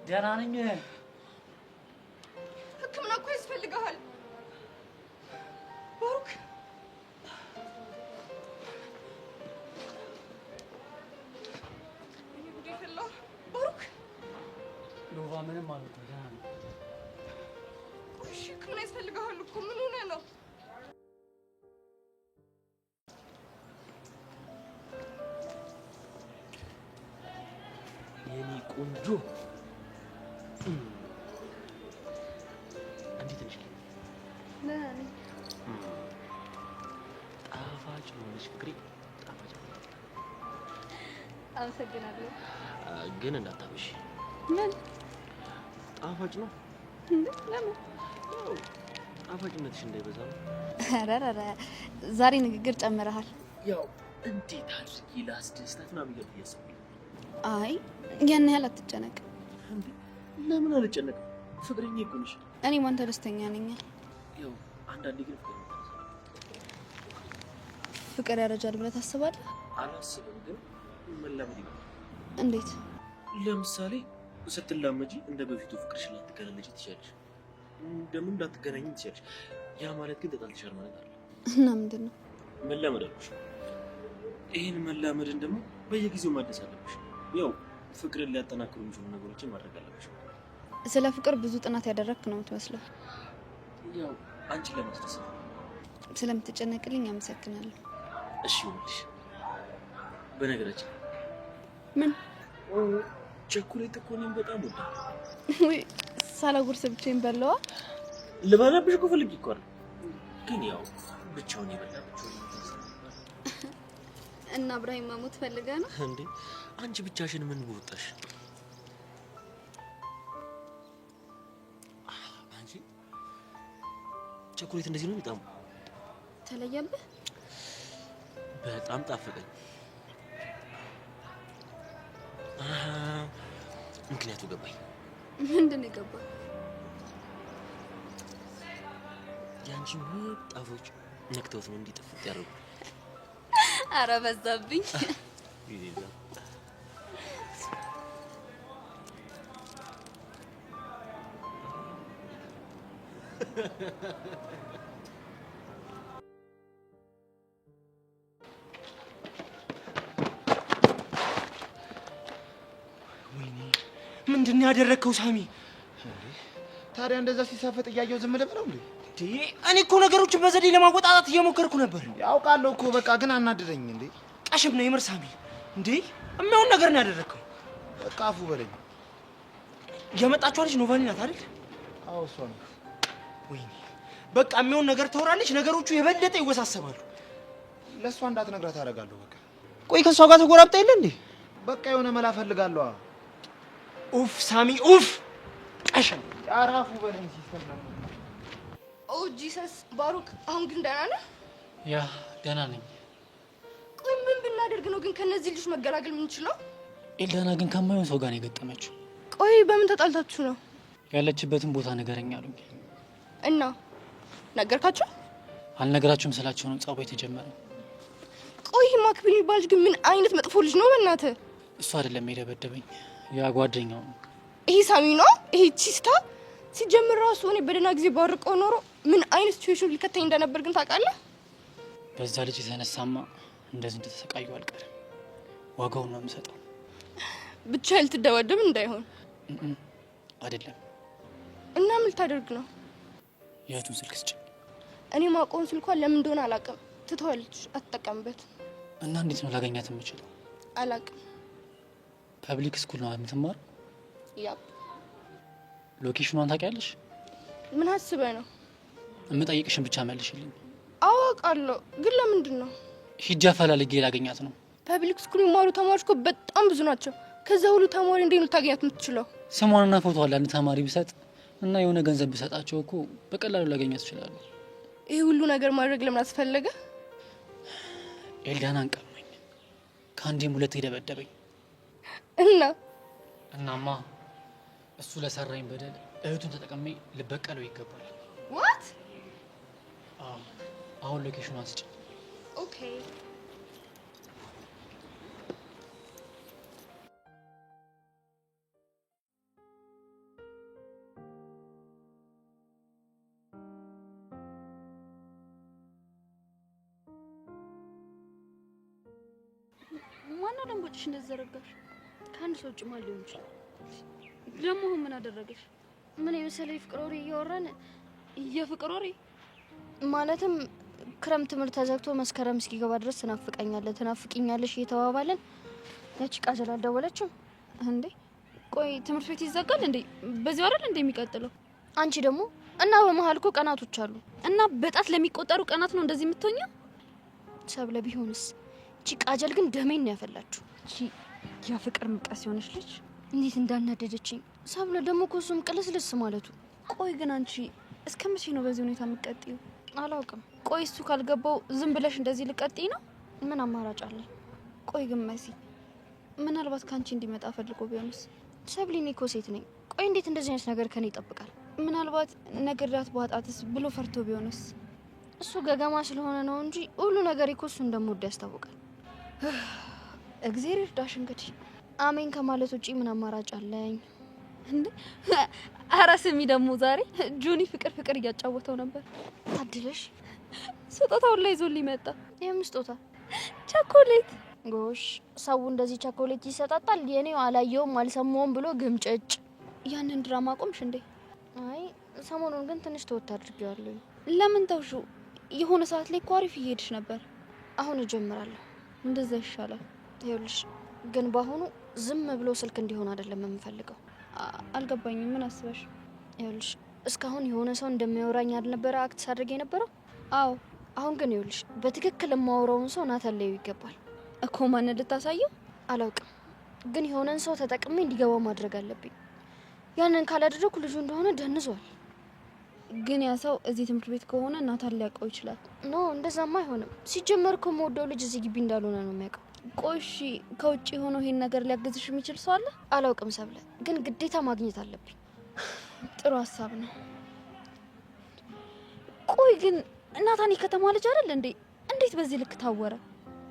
Speaker 8: ደህና ነኝ።
Speaker 1: ሕክምና እኮ ያስፈልግሃል ባሮክ። እኔ ጉዴ ፈላ ባሮክ።
Speaker 8: ሎባ ምንም ማለት ነው። ደህና ነኝ።
Speaker 1: እሺ ሕክምና ያስፈልግሃል እኮ ምን ሆነህ ነው?
Speaker 6: የኔ ቆንጆ እንዴት ነሽ? ጣፋጭ ሆነሽ ፍቅሬ፣ ጣፋጭ።
Speaker 1: አመሰግናለሁ።
Speaker 6: ግን እንዳታበሽ።
Speaker 1: ምን
Speaker 6: ጣፋጭ ነው?
Speaker 1: ለምን?
Speaker 6: ጣፋጭነትሽ እንዳይበዛ ነው።
Speaker 1: ኧረ ዛሬ ንግግር ጨምረሃል።
Speaker 6: ያው እንዴት አድርጌ ላስደስታት ምናምን እያልኩ እያሰብኩኝ።
Speaker 1: አይ ያን ያህል አትጨነቅ።
Speaker 6: ለምን አልጨነቅም? ፍቅረኛ እኮ ነሽ።
Speaker 1: እኔም አንተ ደስተኛ ነኝ።
Speaker 6: ያው አንዳንዴ ግን
Speaker 1: ፍቅር ያረጃል ብለህ ታስባለህ?
Speaker 6: አላስብም፣ ግን መላመድ ይላል።
Speaker 1: እንዴት?
Speaker 6: ለምሳሌ ስትላመጂ እንደ በፊቱ ፍቅርሽን ላትገላለጪ ትችያለሽ፣ ደግሞ እንዳትገናኝ ትችያለሽ። ያ ማለት ግን ተጣልተሻል ማለት አለ።
Speaker 1: እና ምንድን ነው?
Speaker 6: መላመድ አልኩሽ። ይህን መላመድን ደግሞ በየጊዜው ማደስ አለብሽ። ያው ፍቅርን ሊያጠናክሩ የሚችሉ ነገሮችን ማድረግ አለብሽ።
Speaker 1: ስለ ፍቅር ብዙ ጥናት ያደረግክ ነው የምትመስለው።
Speaker 6: ያው አንቺን ለማስደሰት።
Speaker 1: ስለምትጨነቅልኝ አመሰግናለሁ።
Speaker 6: እሺ ይሁንልሽ። በነገራችን
Speaker 1: ምን
Speaker 6: ቸኮሌት እኮ እኔም በጣም ወዳለሁ።
Speaker 1: ወይ ሳላጉርስ ብቻዬን በለዋ።
Speaker 6: ልበላብሽ እኮ ፈልጌ እኮ አይደል፣ ግን ያው ብቻውን የበላ ብቻውን
Speaker 1: እና እብራሂም ማሞት ፈልገህ ነው
Speaker 6: እንዴ? አንቺ ብቻሽን ምን ወጣሽ? አንቺ ቸኮሌት እንደዚህ ነው በጣም
Speaker 1: ተለየብህ?
Speaker 6: በጣም ጣፈጠኝ። ምክንያቱ ገባኝ።
Speaker 1: ምንድን ነው የገባው?
Speaker 6: ያንቺ ጣፎች ነክተውት ነው እንዲጠፍጥ ያደርጉ።
Speaker 1: ኧረ በዛብኝ።
Speaker 6: ምንድን ያደረከው ሳሚ?
Speaker 4: ታዲያ እንደዛ ሲሳፈጥ እያየው ዝም ልበለው እንዴ?
Speaker 6: እኔ እኮ ነገሮችን በዘዴ ለማወጣጣት እየሞከርኩ ነበር።
Speaker 4: ያውቃለሁ እኮ በቃ ግን አናድደኝ እንዴ።
Speaker 6: ቀሽም ነው የምር ሳሚ። እንዴ የሚሆን ነገር ነው ያደረከው።
Speaker 4: በቃ አፉ በለኝ።
Speaker 6: የመጣችው ልጅ ኖቫኒ ናት አይደል?
Speaker 4: አዎ እሷ ነው።
Speaker 6: ወይኔ በቃ የሚሆን ነገር ተወራለች፣ ነገሮቹ የበለጠ ይወሳሰባሉ።
Speaker 4: ለእሷ እንዳትነግራት አደርጋለሁ በቃ።
Speaker 6: ቆይ ከእሷ ጋር ተጎራብጣ የለ እንዴ?
Speaker 4: በቃ የሆነ መላ ፈልጋለሁ።
Speaker 6: ኡፍ ሳሚ ኡፍ። ቀሽም
Speaker 4: ያራፉ በለኝ ሲስተም ነው።
Speaker 1: ኦ ጂሰስ ባሩክ፣ አሁን ግን ደህና ነህ?
Speaker 8: ያ ደህና ነኝ።
Speaker 1: ቆይ ምን ብናደርግ ነው ግን ከነዚህ ልጆች መገላገል የምንችለው?
Speaker 8: ኤልዳና ግን ከማይሆን ሰው ጋር ነው የገጠመችው።
Speaker 1: ቆይ በምን ተጣልታችሁ ነው?
Speaker 8: ያለችበትን ቦታ ንገረኝ አሉኝ።
Speaker 1: እና ነገርካቸው?
Speaker 8: አልነገራችሁም ስላቸው ነው ጸባይ የተጀመረው።
Speaker 1: ቆይ ማክቢል የሚባል ልጅ ግን ምን አይነት መጥፎ ልጅ ነው በእናትህ?
Speaker 8: እሱ አይደለም የደበደበኝ፣ ያ ጓደኛው ነው።
Speaker 1: ይሄ ሳሚ ነው? ይሄ ቺስታ ሲጀምር ራሱ እኔ በደህና ጊዜ ባርቀው ኖሮ ምን አይነት ሲቹዌሽን ሊከተኝ እንደነበር ግን ታውቃለህ?
Speaker 8: በዛ ልጅ የተነሳማ እንደዚህ እንደተሰቃዩ አልቀርም። ዋጋውን ነው የምሰጠው።
Speaker 1: ብቻ ልትደባደብ እንዳይሆን
Speaker 8: አይደለም።
Speaker 1: እና ምን ልታደርግ ነው?
Speaker 8: የእህቱን ስልክ ስጭኝ።
Speaker 1: እኔ ማውቀውን ስልኳን ለምን እንደሆነ አላውቅም። ትተዋለች፣ አትጠቀምበት።
Speaker 8: እና እንዴት ነው ላገኛት የምችለው?
Speaker 1: አላውቅም።
Speaker 8: ፐብሊክ ስኩል ነው የምትማረው?
Speaker 1: ያብ
Speaker 8: ሎኬሽኗን ታውቂያለሽ?
Speaker 1: ምን አስበህ ነው?
Speaker 8: የምጠይቅሽን ብቻ መልሽልኝ።
Speaker 1: አውቃለሁ፣ ግን ለምንድን ነው?
Speaker 8: ሂጃ ፈላልጌ ላገኛት ነው።
Speaker 1: ፐብሊክ ስኩል የሚማሩ ተማሪዎች እኮ በጣም ብዙ ናቸው። ከዛ ሁሉ ተማሪ እንዴት ነው ልታገኛት የምትችለው?
Speaker 8: ስሟንና ፎቶዋን ለአንድ ተማሪ ብሰጥ እና የሆነ ገንዘብ ብሰጣቸው እኮ በቀላሉ ላገኛት ይችላሉ።
Speaker 1: ይህ ሁሉ ነገር ማድረግ ለምን አስፈለገ?
Speaker 8: ኤልዳና አንቀማኝ፣ ከአንዴም ሁለት ደበደበኝ። እናማ እሱ ለሰራኝ በደል እህቱን ተጠቅሜ ልበቀለው ይገባል።
Speaker 1: ዋት?
Speaker 8: አሁን ሎኬሽኗን ስጭ።
Speaker 1: ኦኬ።
Speaker 3: ማነው ደንቦችሽ እንደዘረጋሽ? ከአንድ ሰው ውጭ ማን ሊሆን ይችላል? ደግሞ አሁን ምን አደረገሽ?
Speaker 1: ምን የመሰለ የፍቅር ወሬ እያወራን።
Speaker 3: የፍቅር ወሬ
Speaker 1: ማለትም ክረምት ትምህርት ተዘግቶ መስከረም እስኪገባ ድረስ ትናፍቂኛለሽ እየተባባለን ያቺ ቃጀል አልደወለችም
Speaker 3: እንዴ? ቆይ ትምህርት ቤት ይዘጋል እንዴ? በዚህ አይደል እንዴ የሚቀጥለው?
Speaker 1: አንቺ ደግሞ እና በመሀል እኮ ቀናቶች አሉ
Speaker 3: እና በጣት ለሚቆጠሩ ቀናት ነው እንደዚህ የምትሆኚው?
Speaker 1: ሰብለ ቢሆንስ? እቺ ቃጀል ግን ደሜን ነው ያፈላችሁ።
Speaker 3: እቺ የፍቅር ምቀስ የሆነች ልጅ
Speaker 1: እንዴት እንዳናደደችኝ። ሰብለ ደግሞ እኮ እሱም ቅልስልስ ማለቱ።
Speaker 3: ቆይ ግን አንቺ እስከ መቼ ነው በዚህ ሁኔታ የምትቀጥይው?
Speaker 1: አላውቅም።
Speaker 3: ቆይ እሱ ካልገባው ዝም ብለሽ እንደዚህ ልቀጥይ ነው?
Speaker 1: ምን አማራጭ አለ?
Speaker 3: ቆይ ግን መሲ ምናልባት ካንቺ እንዲመጣ ፈልጎ ቢሆንስ?
Speaker 1: ሰብሊ፣ እኔ እኮ ሴት ነኝ። ቆይ እንዴት እንደዚህ አይነት ነገር ከኔ ይጠብቃል?
Speaker 3: ምናልባት ነግሬያት በዋጣትስ ብሎ ፈርቶ ቢሆንስ?
Speaker 1: እሱ ገገማ ስለሆነ ነው እንጂ ሁሉ ነገር እኮ እሱ እንደምወድ ያስታውቃል።
Speaker 3: እግዚአብሔር ይርዳሽ። እንግዲህ
Speaker 1: አሜን ከማለት ውጪ ምን አማራጭ አለኝ?
Speaker 3: እንዴ ኧረ ስሚ፣ ደግሞ ዛሬ ጆኒ ፍቅር እያጫወተው ነበር።
Speaker 1: ታድለሽ።
Speaker 3: ስጦታውን ላይ ይዞልኝ መጣ።
Speaker 1: የምን ስጦታ?
Speaker 3: ቸኮሌት።
Speaker 1: ጎሽ፣ ሰው እንደዚህ ቸኮሌት ይሰጣጣል? የኔው አላየውም አልሰማውም ብሎ ግምጭጭ።
Speaker 3: ያንን ድራማ ቆምሽ እንዴ?
Speaker 1: አይ ሰሞኑን ግን ትንሽ ተወት አድርጌዋለሁ።
Speaker 3: ለምን ተውሹ? የሆነ ሰዓት ላይ እኮ አሪፍ እየሄድሽ ነበር።
Speaker 1: አሁን እጀምራለሁ።
Speaker 3: እንደዛ ይሻላል።
Speaker 1: ይኸውልሽ ግን በአሁኑ ዝም ብሎ ስልክ እንዲሆን አይደለም የምፈልገው።
Speaker 3: አልገባኝም። ምን አስበሽ?
Speaker 1: ይኸውልሽ እስካሁን የሆነ ሰው እንደሚያወራኝ አልነበረ አክት ሳድርግ የነበረው?
Speaker 3: አዎ።
Speaker 1: አሁን ግን ይኸውልሽ በትክክል የማወራውን ሰው ናታለዩ ይገባል
Speaker 3: እኮ። ማን ልታሳየው?
Speaker 1: አላውቅም፣ ግን የሆነን ሰው ተጠቅሜ እንዲገባው ማድረግ አለብኝ። ያንን ካላደረኩ ልጁ እንደሆነ ደንዟል።
Speaker 3: ግን ያ ሰው እዚህ ትምህርት ቤት ከሆነ ናታን ሊያውቀው ይችላል።
Speaker 1: ኖ እንደዛማ አይሆንም። ሲጀመር እኮ የምወደው ልጅ እዚህ ግቢ እንዳልሆነ ነው የሚያውቀው።
Speaker 3: ቆይ እሺ፣ ከውጭ ሆኖ ይሄን ነገር ሊያግዝሽ የሚችል ሰው አለ?
Speaker 1: አላውቅም ሰብለ፣ ግን ግዴታ ማግኘት አለብኝ።
Speaker 3: ጥሩ ሀሳብ ነው። ቆይ ግን ናታን ከተማ ልጅ አይደል እንዴ? እንዴት በዚህ ልክ ታወረ?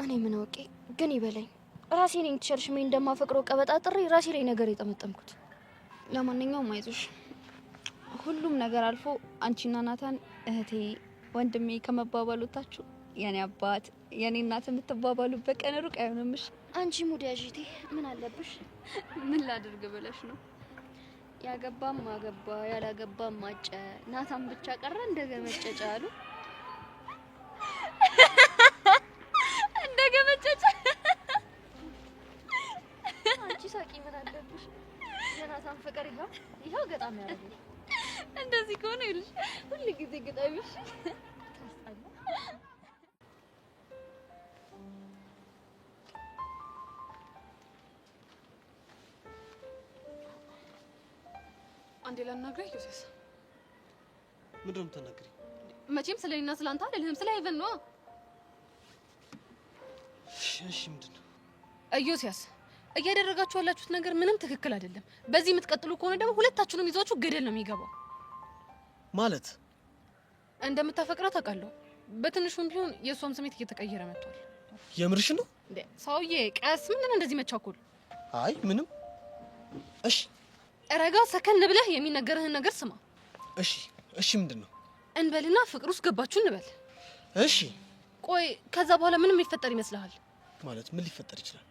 Speaker 3: እኔ ምን አውቄ? ግን ይበለኝ። ራሴ ነኝ ተሸርሽሜ እንደማፈቅረው ቀበጣጥሬ ራሴ ላይ ነገር የጠመጠምኩት። ለማንኛውም አይዞሽ፣ ሁሉም ነገር አልፎ አንቺና ናታን እህቴ ወንድሜ ከመባባሉታችሁ የኔ አባት የኔ እናት የምትባባሉበት ቀን ሩቅ አይሆንምሽ።
Speaker 1: አንቺ ሙድ ያዥቴ ምን አለብሽ?
Speaker 3: ምን ላድርግ ብለሽ ነው? ያገባም አገባ ያላገባም ማጨ ናታን ብቻ ቀረ እንደገመጨጫ አሉ። እንደገመጨጫ
Speaker 1: አንቺ ሳቂ ምን አለብሽ? የናታን ፍቅር ይኸው ገጣሚ ያረጋል።
Speaker 3: እንደዚህ ከሆነ ይልሽ ሁሉ ጊዜ ገጣሚሽ አንዴ ላናግረህ ዮሴስ።
Speaker 6: ምንድን ነው የምትናገሪው?
Speaker 3: መቼም ስለኔና ስለአንተ አይደለም ስለ ሄቨን ነው።
Speaker 6: እሺ ምንድን ነው?
Speaker 3: ዮሴስ እያደረጋችሁ ያላችሁት ነገር ምንም ትክክል አይደለም። በዚህ የምትቀጥሉ ከሆነ ደግሞ ሁለታችሁንም ይዟችሁ ገደል ነው የሚገባው።
Speaker 6: ማለት
Speaker 3: እንደምታፈቅራት አውቃለሁ። በትንሹም ቢሆን የእሷም ስሜት እየተቀየረ መጥቷል።
Speaker 6: የምርሽ ነው?
Speaker 3: እንዴ ሰውዬ ቀስ ምንድን ነው እንደዚህ መቻኮል?
Speaker 6: አይ ምንም። እሺ
Speaker 3: ረጋ ሰከን ብለህ የሚነገርህን ነገር ስማ።
Speaker 6: እሺ ምንድን ነው?
Speaker 3: እንበልና ፍቅር ውስጥ ገባችሁ እንበል።
Speaker 6: እሺ
Speaker 3: ቆይ ከዛ በኋላ ምንም ይፈጠር ይመስልሃል?
Speaker 6: ማለት ምን ሊፈጠር ይችላል?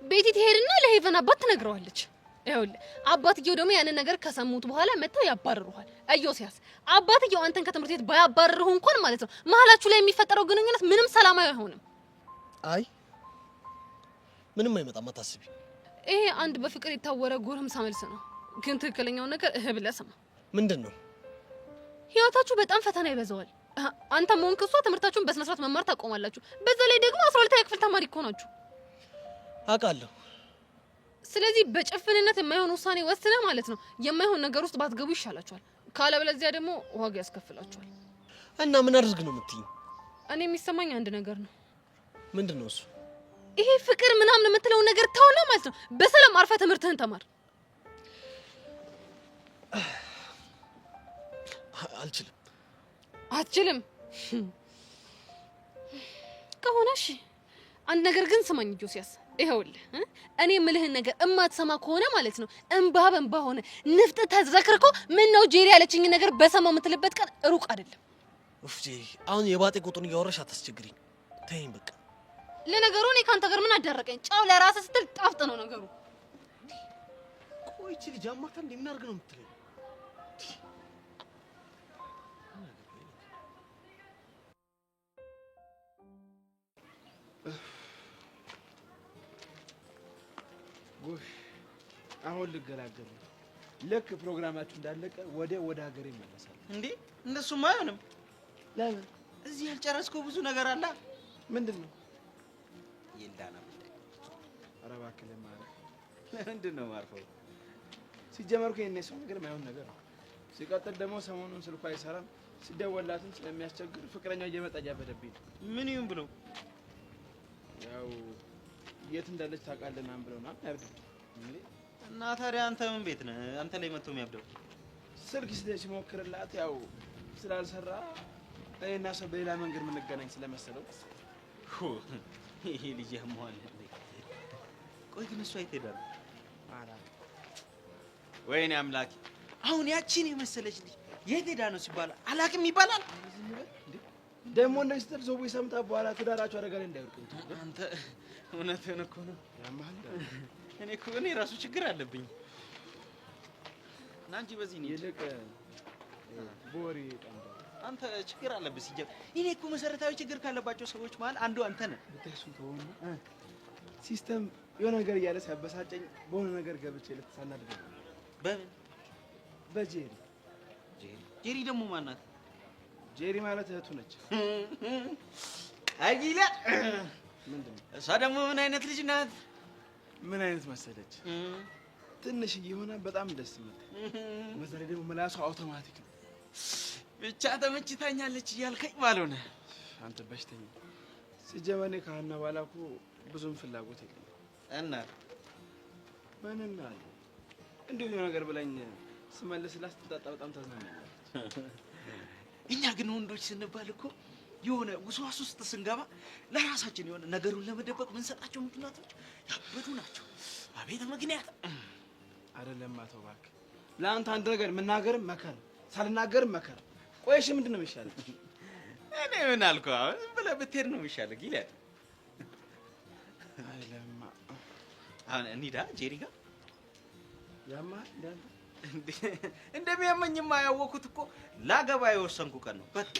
Speaker 3: ቤቲ ትሄድና ለሄቨን አባት ትነግረዋለች። ይኸውልህ አባትየው ደግሞ ያንን ነገር ከሰሙት በኋላ መጥተው ያባርሩሃል። ዮሴስ አባትየው አንተን ከትምህርት ቤት ባያባርሩህ እንኳን ማለት ነው መሀላችሁ ላይ የሚፈጠረው ግንኙነት ምንም ሰላማዊ አይሆንም።
Speaker 6: አይ ምንም አይመጣም አታስቢ።
Speaker 3: ይሄ አንድ በፍቅር የታወረ ጎረምሳ መልስ ነው። ግን ትክክለኛው ነገር ብለህ ስማ።
Speaker 6: ምንድን ነው?
Speaker 3: ህይወታችሁ በጣም ፈተና ይበዛዋል። አንተ ሞንክ እሷ ትምህርታችሁን በስነ ስርዓት መማር ታቆማላችሁ። በዛ ላይ ደግሞ 12ኛ ክፍል ተማሪ እኮ ናችሁ።
Speaker 6: አውቃለሁ።
Speaker 3: ስለዚህ በጭፍንነት የማይሆን ውሳኔ ወስነህ ማለት ነው የማይሆን ነገር ውስጥ ባትገቡ ይሻላችኋል። ካለበለዚያ ደግሞ ዋጋ ያስከፍላችኋል።
Speaker 6: እና ምን አድርግ ነው የምትይኝ?
Speaker 3: እኔ የሚሰማኝ አንድ ነገር ነው።
Speaker 6: ምንድን ነው እሱ?
Speaker 3: ይሄ ፍቅር ምናምን የምትለው ነገር ተውና ማለት ነው በሰላም አርፈህ ትምህርትህን ተማር።
Speaker 6: አልችልም።
Speaker 3: አትችልም ከሆነ እሺ፣ አንድ ነገር ግን ስማኝ ጆሲያስ። ይኸውልህ እኔ የምልህን ነገር እማትሰማ ከሆነ ማለት ነው እንባ በእንባ ሆነ ንፍጥ ተዝረክርኮ ምን ነው ጄሪ ያለችኝ ነገር በሰማው የምትልበት ቀን ሩቅ አይደለም።
Speaker 6: ኡፍ ጄሪ፣ አሁን የባጤ ቁጡን እያወራሽ አታስቸግሪኝ። ተይኝ በቃ።
Speaker 3: ለነገሩ እኔ ካንተ ጋር ምን አደረቀኝ? ጫው ለራስህ ስትል ጣፍጥ ነው ነገሩ።
Speaker 6: ቆይ እቺ ልጅ አማታ እንደምናርግ ነው የምትለኝ?
Speaker 2: ጎሽ አሁን ልገላገሉ። ልክ ፕሮግራማችሁ እንዳለቀ ወደ ሀገሬ ይመለሳል።
Speaker 4: እንዴ እንደሱማ አይሆንም።
Speaker 2: ለምን?
Speaker 4: እዚህ ያልጨረስከው ብዙ ነገር አለ።
Speaker 2: ምንድን ነው?
Speaker 4: ይልዳና
Speaker 2: ኧረ እባክህ ለማለት ለምንድን ነው ማርፈው? ሲጀመር እኮ የእኔ ሰው ነገር የማይሆን ነገር ነው። ሲቀጥል ደግሞ ሰሞኑን ስልኳ አይሰራም። ሲደወላትም ስለሚያስቸግር ፍቅረኛው እየመጣ እያበደብኝ ነው።
Speaker 4: ምን ይሁን ብለው?
Speaker 2: ያው የት እንዳለች ታውቃለህ ምናምን ብለው ነው ያብዱ።
Speaker 4: እና ታዲያ አንተ ምን ቤት ነህ? አንተ ላይ መጥቶ የሚያብደው
Speaker 2: ስልክ ሲሞክርላት ያው ስላልሰራ እኔና ሰው በሌላ መንገድ የምንገናኝ ስለመሰለው
Speaker 4: ይሄ ልጅ ያመዋል። ቆይ ግን እሷ የት ሄዳ ነው? ወይኔ አምላኬ! አሁን ያቺን የመሰለች ልጅ የት ሄዳ ነው ሲባል አላቅም ይባላል።
Speaker 2: ደግሞ እንደዚህ ስትል ሰው ሰምታ በኋላ ትዳራቸው አደጋ ላይ እንዳይወድቅ።
Speaker 4: አንተ እውነትህን እኮ ነው።
Speaker 2: ያማል።
Speaker 4: እኔ ራሱ ችግር አለብኝ። እና አንቺ በዚህ ነው
Speaker 2: ይልቅ ቦሪ ጠንባ
Speaker 4: አንተ ችግር አለብህ ሲጀምር። እኔ እኮ መሰረታዊ ችግር ካለባቸው ሰዎች መሀል አንዱ አንተ ነህ።
Speaker 2: ብታይሱን ተወውና ሲስተም የሆነ ነገር እያለ ሲያበሳጨኝ በሆነ ነገር ገብቼ ልትሳናድድ ነው።
Speaker 4: በምን?
Speaker 2: በጄሪ።
Speaker 4: ጄሪ ደግሞ ማናት?
Speaker 2: ጄሪ ማለት እህቱ ነች።
Speaker 4: አጊላ
Speaker 2: ምንድን ነው?
Speaker 4: እሷ ደግሞ ምን አይነት ልጅ ናት?
Speaker 2: ምን አይነት መሰለች? ትንሽዬ ሆና በጣም ደስ የምትል በዛ ላይ ደግሞ ምላሷ አውቶማቲክ ነው።
Speaker 4: ብቻ ተመችታኛለች እያልከኝ ባልሆነ
Speaker 2: አንተ በሽተኛ። ሲጀመር እኔ ከሀና በኋላ እኮ ብዙም ፍላጎት የለኝም።
Speaker 4: እና
Speaker 2: ምንና እንዲሁ የሆነ ነገር ብለኝ ስመልስላት ስትጣጣ በጣም ታዝናናለች።
Speaker 4: እኛ ግን ወንዶች ስንባል እኮ የሆነ ውስዋስ ውስጥ ስንገባ ለራሳችን የሆነ ነገሩን ለመደበቅ ምንሰጣቸው ምክንያቶች ያበዱ ናቸው። አቤት ምክንያት
Speaker 2: አይደለም አቶ እባክህ። ለአንተ አንድ ነገር መናገርም መከር፣ ሳልናገርም መከር። ቆይሽ ምንድን ነው የሚሻለው?
Speaker 4: እኔ ምን አልኩህ? አሁን ዝም ብለህ ብትሄድ ነው የሚሻለው። ጊልያድ
Speaker 2: አይለማ
Speaker 4: አሁን እንሂዳ ጄሪ ጋር
Speaker 2: ያማል እንዳንተ
Speaker 4: እንደሚያመኝማ ያወኩት እኮ ላገባ የወሰንኩ ቀን ነው። በቃ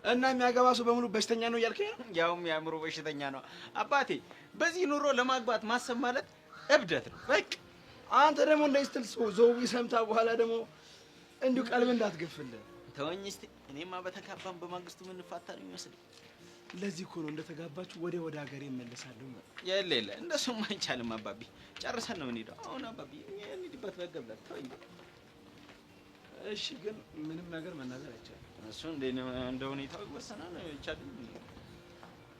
Speaker 2: እና የሚያገባ ሰው በሙሉ በሽተኛ ነው እያልከኝ ነው?
Speaker 4: ያውም የአእምሮ በሽተኛ ነው አባቴ። በዚህ ኑሮ ለማግባት ማሰብ ማለት እብደት ነው። በቃ
Speaker 2: አንተ ደግሞ እንደዚህ ስትል ዘው ሰምታ በኋላ ደግሞ እንዲሁ ቀልብ እንዳትገፍልህ
Speaker 4: ተወኝ እስቲ። እኔማ በተጋባን በማግስቱ የምንፋታ ነው የሚመስለኝ።
Speaker 2: ለዚህ እኮ ነው እንደተጋባችሁ ወደ ሀገሬ እመለሳለሁ።
Speaker 4: የለ እንደሱም አይቻልም አባቢ። ጨርሰን ነው የምንሄደው አሁን አባቢ። እንሂድበት በገብለት ተወኝ።
Speaker 2: እሺ ግን ምንም ነገር መናገር አይቻልም።
Speaker 4: እሱ እንደ ሁኔታው ይወሰናል። አይቻልም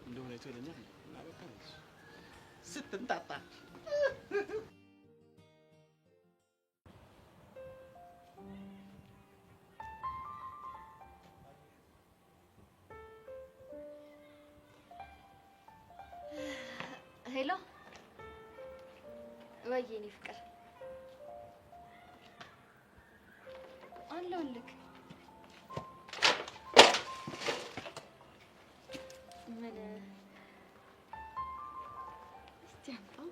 Speaker 2: እንደ ሁኔታው ይለኛል እና በቃ
Speaker 4: ስትንጣጣ
Speaker 1: ሄሎ ወይ የኔ ፍቅር አለሁልህ። ምን እስቲ አምጣው።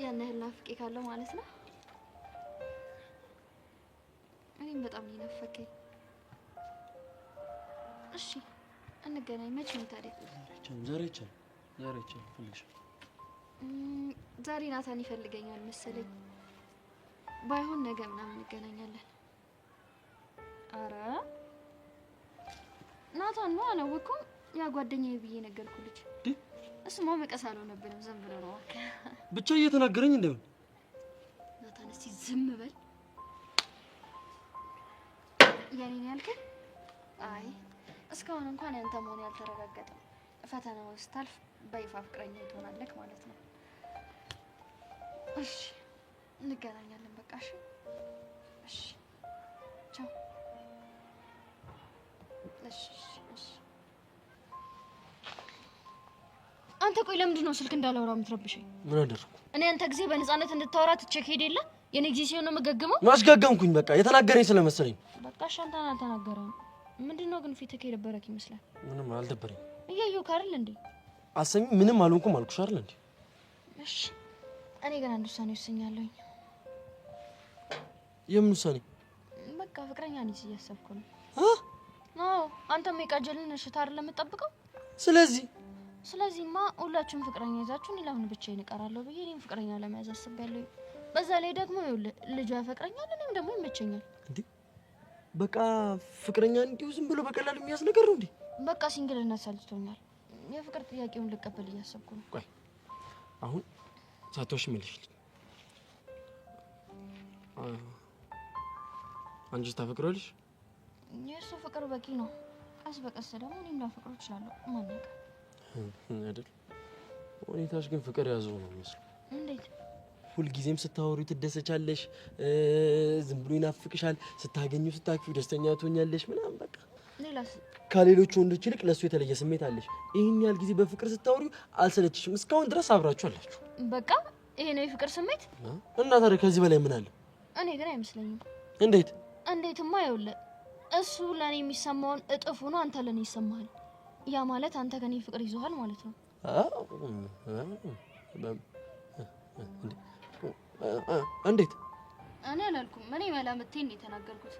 Speaker 1: ያን ያህል ናፍቄ ካለው ማለት ነው። እኔም በጣም ነው የናፈቀኝ። እሺ እንገናኝ። መቼ ነው ታዲያ?
Speaker 6: ዛሬ ይቻላል ፈልግሽ።
Speaker 1: ዛሬ ናታን ይፈልገኛል መሰለኝ። ባይሆን ነገ ምናምን እንገናኛለን። አረ ናታን ነው አላወኩም። ያ ጓደኛዬ ብዬ ነገርኩ ልጅ። እሱማ መቀስ አልሆነብንም፣ ዝም ብሎ ነው።
Speaker 6: ብቻ እየተናገረኝ እንደምን
Speaker 1: ናታን እስቲ ዝም በል። የኔን ያልከኝ? አይ እስካሁን እንኳን ያንተ መሆን ያልተረጋገጠም። ፈተናውን ስታልፍ በይፋ ፍቅረኛ ትሆናለህ ማለት ነው። እሺ እንገናኛለን በቃ። እሺ ቻው። እሺ አንተ ቆይ ለምንድን ነው ስልክ እንዳላወራ የምትረብሸኝ?
Speaker 6: ምን አደረኩ?
Speaker 1: እኔ አንተ ጊዜ በነፃነት እንድታወራ ትቼክ ሄድ የለ የኔ ጊዜ ሲሆን ነው የምገግመው።
Speaker 6: ማስገገምኩኝ በቃ የተናገረኝ ስለመሰለኝ።
Speaker 1: በቃ እሺ አንተን አልተናገረም። ምንድነው ግን ፊትህ የደበረክ ይመስላል።
Speaker 6: ምንም አልደበረኝ።
Speaker 1: እያየሁህ አይደል እንዴ?
Speaker 6: አሰሚ ምንም አልሆንኩም አልኩሽ አይደል እንዴ?
Speaker 1: እሺ እኔ ግን አንድ ውሳኔ ወስኛለሁኝ።
Speaker 6: የምን ውሳኔ?
Speaker 1: በቃ ፍቅረኛ ነኝ እያሰብኩ ነው። አዎ አንተም የቃጀልን እሽታ አይደል የምትጠብቀው? ስለዚህማ ሁላችሁም ፍቅረኛ ይዛችሁ እኔ ለምን ብቻዬን እቀራለሁ ብዬ እኔም ፍቅረኛ ለመያዝ አስቤያለሁ። በዛ ላይ ደግሞ ልጇ ያፈቅረኛል፣ እኔም ደግሞ ይመቸኛል።
Speaker 6: እንዴ በቃ ፍቅረኛ እንዲሁ ዝም ብሎ በቀላሉ የሚያዝ ነገር ነው እንዴ?
Speaker 1: በቃ ሲንግልነት ሰልችቶኛል። የፍቅር ጥያቄውን ልቀበል እያሰብኩ ነው።
Speaker 6: ቆይ አሁን ሳትዋሽ መልሽልኝ። አንቺ ታፈቅሪዋለሽ?
Speaker 1: የእሱ ፍቅር በቂ ነው። ቀስ በቀስ ደግሞ እኔም ላፈቅረው እችላለሁ። ማን ያውቃል
Speaker 6: አይደል? ሁኔታሽ ግን ፍቅር ያዘው ነው የሚመስለው።
Speaker 1: እንዴት?
Speaker 6: ሁልጊዜም ስታወሪ ትደሰቻለሽ፣ ዝም ብሎ ይናፍቅሻል፣ ስታገኙ ስታክፊው ደስተኛ ትሆኛለሽ ምናምን በቃ።
Speaker 1: ሌላስ?
Speaker 6: ከሌሎች ወንዶች ይልቅ ለሱ የተለየ ስሜት አለሽ። ይሄን ያህል ጊዜ በፍቅር ስታወሪው አልሰለችሽም? እስካሁን ድረስ አብራችሁ አላችሁ።
Speaker 1: በቃ ይሄ ነው የፍቅር ስሜት።
Speaker 6: እና ታዲያ ከዚህ በላይ ምን አለ?
Speaker 1: እኔ ግን አይመስለኝም።
Speaker 6: እንዴት?
Speaker 1: እንዴትማ ይኸውልህ፣ እሱ ለኔ የሚሰማውን እጥፉ ነው አንተ ለኔ ይሰማሃል። ያ ማለት አንተ ከኔ ፍቅር ይዞሃል ማለት ነው።
Speaker 6: እንዴት?
Speaker 1: እኔ አላልኩም። እኔ መላምቴን ነው የተናገርኩት።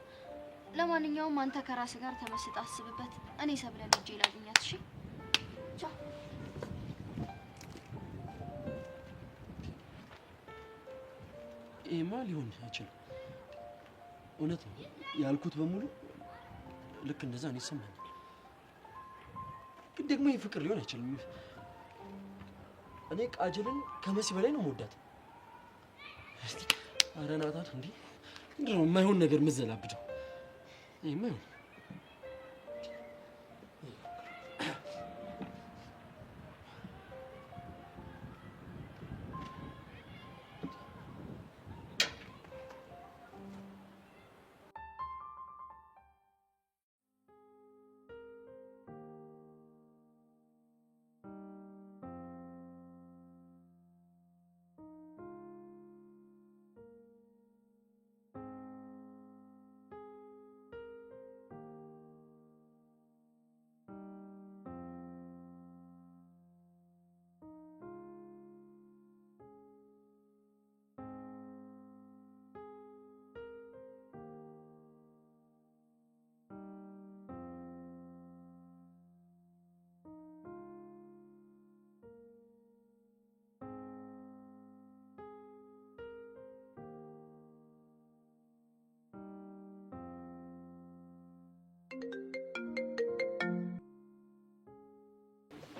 Speaker 1: ለማንኛውም አንተ ከራስህ ጋር ተመስጠህ አስብበት። እኔ ሰብለን እጄ ላግኛት። እሺ ቻው።
Speaker 6: ይሄማ ሊሆን አይችልም። እውነት ነው ያልኩት በሙሉ ልክ እንደዛ ነው ይሰማኛል። ግን ደግሞ ይሄ ፍቅር ሊሆን አይችልም። እኔ ቃጀልን ከመሲ በላይ ነው የምወዳት። ኧረ ናታን እንዴ ምንድን ነው የማይሆን ነገር የምትዘላብደው? ይሄማ ይሁን።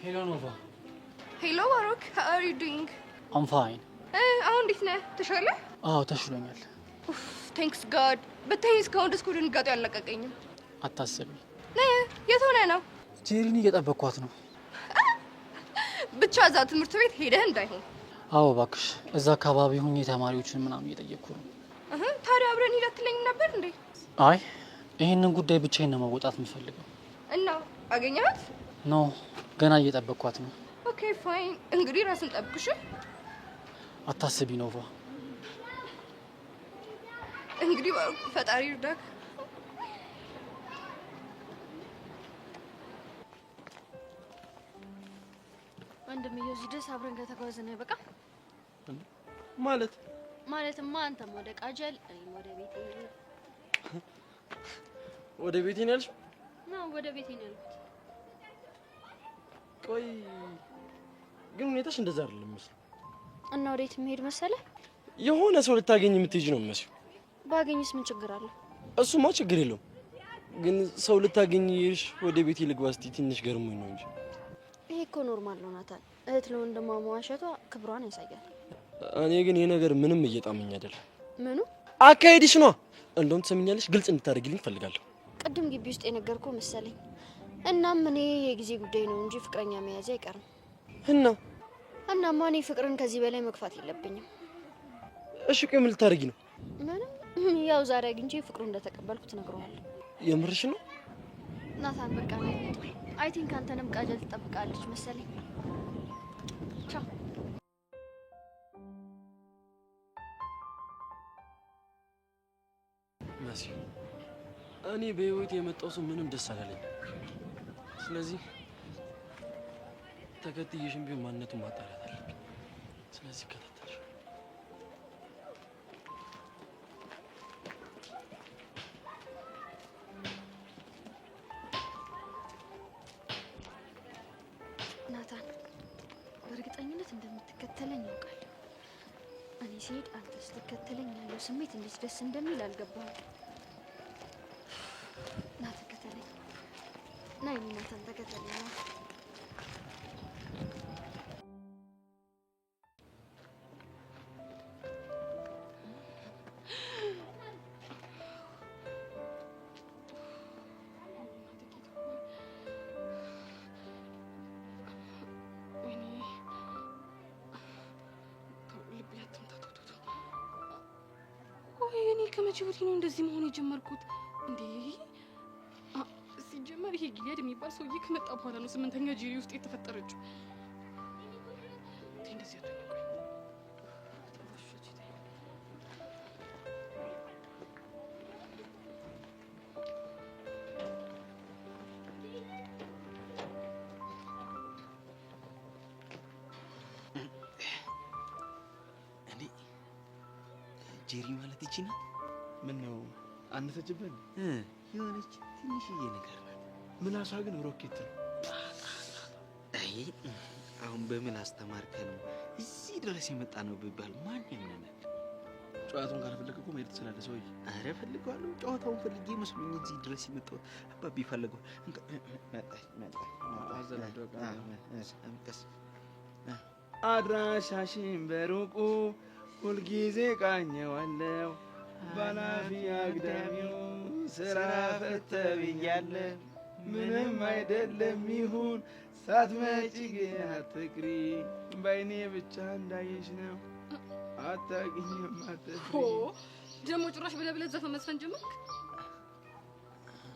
Speaker 8: ሄሎ ኖቫ።
Speaker 3: ሄሎ ባሮክ how are you doing?
Speaker 8: I'm fine.
Speaker 3: አሁን እንዴት ነህ? ተሻለህ?
Speaker 8: አዎ ተሽሎኛል።
Speaker 3: ቴንክስ ጋድ። ብታይ እስካሁን ድረስ ድንጋጤው አልለቀቀኝም።
Speaker 8: አታስቢ።
Speaker 3: የት ሆነህ ነው?
Speaker 8: ጄሪን እየጠበቅኳት ነው።
Speaker 3: ብቻ እዛ ትምህርት ቤት ሄደህ እንዳይሆን።
Speaker 8: አዎ እባክሽ፣ እዛ አካባቢ ሁኜ ተማሪዎችን ምናምን እየጠየቅኩ ነው።
Speaker 3: ታዲያ አብረን ሂድ አትለኝም ነበር እንዴ?
Speaker 8: አይ ይህንን ጉዳይ ብቻዬን ነው መወጣት የምፈልገው።
Speaker 3: እና አገኘሃት?
Speaker 8: ኖ ገና እየጠበቅኳት ነው።
Speaker 3: ኦኬ ፋይን። እንግዲህ ራስን ጠብቅሽ።
Speaker 8: አታስቢ ኖቫ።
Speaker 3: እንግዲህ ፈጣሪ ይርዳክ።
Speaker 1: ወንድምዬው እዚህ ድረስ አብረን ከተጓዝን በቃ
Speaker 6: ማለትማ
Speaker 1: አንተም ወደ ቃጀል እኔም ወደ ቤቴ
Speaker 6: ወደ ቤቴ ነው ያልሽው?
Speaker 1: ነው ወደ ቤቴ ነው ያልኩት።
Speaker 6: ቆይ ግን ሁኔታሽ እንደዛ አይደለም መስሎ።
Speaker 1: እና ወዴት መሄድ መሰለህ?
Speaker 6: የሆነ ሰው ልታገኝ የምትሄጂ ነው መስሎ።
Speaker 1: ባገኝስ ምን ችግር አለ?
Speaker 6: እሱማ ችግር የለውም። ግን ሰው ልታገኝ ይሽ ወደ ቤቴ ልግባ እስቲ ትንሽ ገርሞኝ ነው እንጂ።
Speaker 1: ይሄ እኮ ኖርማል ነው ናታን። እህት ለወንድሟ መዋሸቷ ክብሯን ያሳያል።
Speaker 6: እኔ ግን ይሄ ነገር ምንም እየጣመኝ አይደለም።
Speaker 1: ምኑ?
Speaker 6: አካሄድሽ ነው። እንደውም ትሰምኛለሽ፣ ግልጽ እንድታደርጊልኝ ፈልጋለሁ።
Speaker 1: ቅድም ግቢ ውስጥ የነገርኩህ መሰለኝ። እናም እኔ የጊዜ ጉዳይ ነው እንጂ ፍቅረኛ መያዝ አይቀርም። እናማ እኔ ፍቅርን ከዚህ በላይ መግፋት የለብኝም።
Speaker 6: እሺ ቆይ ምን ልታደርጊ ነው?
Speaker 1: ምንም። ያው ዛሬ አግኝቼ ፍቅሩ እንደተቀበልኩት እነግረዋለሁ።
Speaker 6: የምርሽ ነው?
Speaker 1: ናታን በቃ ነው። አይ ቲንክ አንተንም ቃጀል ትጠብቃለች መሰለኝ። ቻው።
Speaker 6: መሲ፣ እኔ በህይወት የመጣው ሰው ምንም ደስ አላለኝ። ስለዚህ ተከትዬሽም ቢሆን ማንነቱን ማጣራት አለብኝ። ስለዚህ ከታተልሽ
Speaker 1: ናታን፣ በእርግጠኝነት እንደምትከተለኝ ያውቃለሁ። እኔ ሲሄድ አንተ ስትከተለኝ ያለው ስሜት እንዴት ደስ እንደሚል አልገባህም። ና ተከተለኝ። ና የኔ ናታን ተከተለኝ።
Speaker 3: ከመቼ ወዲህ ነው እንደዚህ መሆን የጀመርኩት እንዴ? ሲጀመር ይሄ ጊሊያድ የሚባል ሰውዬ ከመጣ በኋላ ነው 8ኛ ጄሪ ውስጥ የተፈጠረችው። እንደዚህ ያደረገ
Speaker 2: ጄሪ ማለት እቺ ናት? ምን ነው አነሰችብን? የሆነች ትንሽዬ ነገር ናት። ምላሷ ግን ሮኬት ነው። አይ አሁን በምን አስተማርከን እዚህ ድረስ የመጣ ነው ቢባል ማን ያምነናል? ጨዋታውን ካልፈለገ እኮ መሄድ ትችላለህ ሰውዬ። አረ ፈልገዋለሁ። ጨዋታውን ፈልጌ መስሎኝ እዚህ ድረስ የመጣው አባቢ ፈልገው አድራሻሽን በሩቁ ሁልጊዜ ቃኘዋለሁ ባላፊ አግዳሚው ስራ ፈተ ብያለሁ። ምንም አይደለም ይሁን ሳትመጪ ግን አትቅሪ። በዓይኔ ብቻ እንዳየሽ ነው አታውቂኝም አትፍሪ።
Speaker 3: ደግሞ ጭራሽ ብለህ ዘፈን መስፈን ጀመርክ?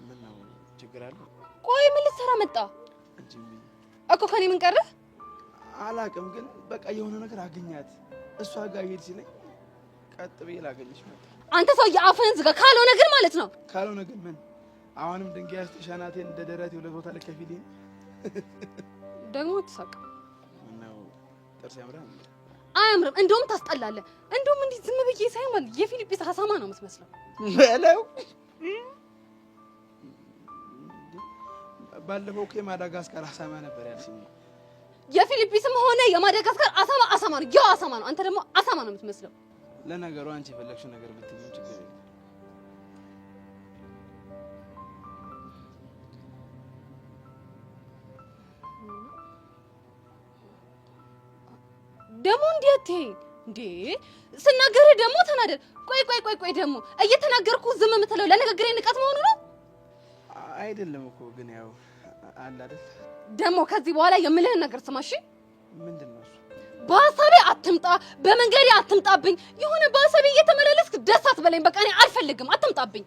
Speaker 2: ምን ነው ችግር አለ?
Speaker 3: ቆይ ምን ልትሰራ መጣ እኮ? ከኔ ምን ቀረ
Speaker 2: አላውቅም፣ ግን በቃ የሆነ ነገር አገኛት። እሷ ጋር ሄድ ሲለኝ ቀጥ ብዬ ላገኝሽ መጣ።
Speaker 3: አንተ ሰው የአፍህን ዝጋ። ካልሆነ ግን ማለት ነው።
Speaker 2: ካልሆነ ግን ምን? አሁንም ድንጋይ አስተሻናቴን እንደ ደረቴ ሁለት ቦታ ልከፊልኝ
Speaker 3: ደግሞ ትሳቅ
Speaker 2: ነው። ጥርስ ያምራል?
Speaker 3: አያምርም። እንደውም ታስጠላለህ። እንደውም እንዲህ ዝም ብዬ ሳይሆን ማለት የፊሊፒንስ ሀሳማ ነው የምትመስለው።
Speaker 2: በለው ባለፈው እኮ የማዳጋስካር ሀሳማ ነበር ያልሽኝ።
Speaker 3: የፊሊፒንስም ሆነ የማዳጋስካር አሳማ ነው። ያው አሳማ ነው። አንተ ደግሞ አሳማ ነው የምትመስለው።
Speaker 2: ለነገሩ አንቺ የፈለግሽው ነገር ብትይኝ ችግር የለም።
Speaker 3: ደግሞ እንዴት እንዴ ስናገርህ ደግሞ ተናደድ። ቆይ ደግሞ እየተናገርኩ ዝም የምትለው ለንግግሬ ንቀት መሆኑ ነው?
Speaker 2: አይደለም እኮ ግን ያው አለ አይደል?
Speaker 3: ደግሞ ከዚህ በኋላ የምልህን ነገር ስማሽ።
Speaker 2: ምንድነው እሱ?
Speaker 3: በሀሳቤ አትምጣ፣ በመንገዴ አትምጣብኝ። የሆነ በሀሳቤ እየተመላለስክ ደስ አትበለኝ። በቃ እኔ አልፈልግም፣ አትምጣብኝ።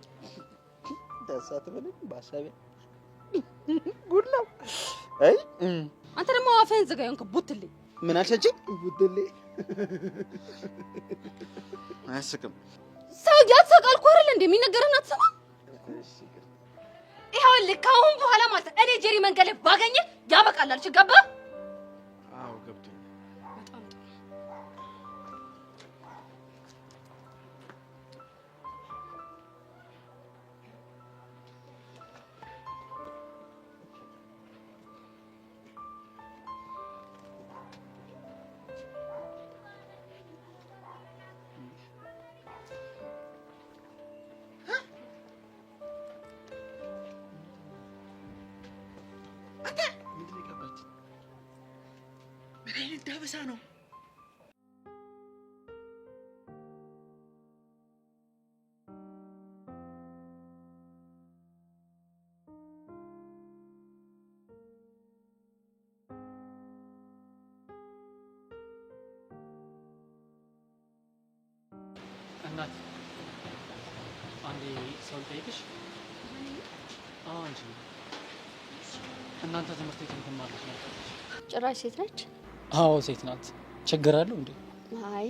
Speaker 6: ደስ አትበለኝ በሀሳቤ ጉድ ነው። አይ
Speaker 3: አንተ ደግሞ አፍህን ዝጋ። ይሆንክ ቡትልኝ።
Speaker 6: ምን አልሸጭ ቡትልኝ አያስቅም።
Speaker 3: ሰው ያትሰቃልኩ አይደል እንዴ? የሚነገርህን አትሰማ? ይኸውልህ ከአሁን በኋላ ማለት እኔ ጄሪ መንገድ ላይ ባገኘህ ያበቃል አልሽ። ገባ?
Speaker 2: አዎ ገብቶኝ።
Speaker 3: በጣም ጥሩ።
Speaker 6: ዳበሳ ነው።
Speaker 8: እናት አንዴ ሰው ልጠይቅሽ? አዎ እንጂ እናንተ ትምህርት ቤት የምትማሩት ነው?
Speaker 1: ጭራሽ ሴት ነች?
Speaker 8: አዎ ሴት ናት። ችግር አለው እንዴ?
Speaker 1: አይ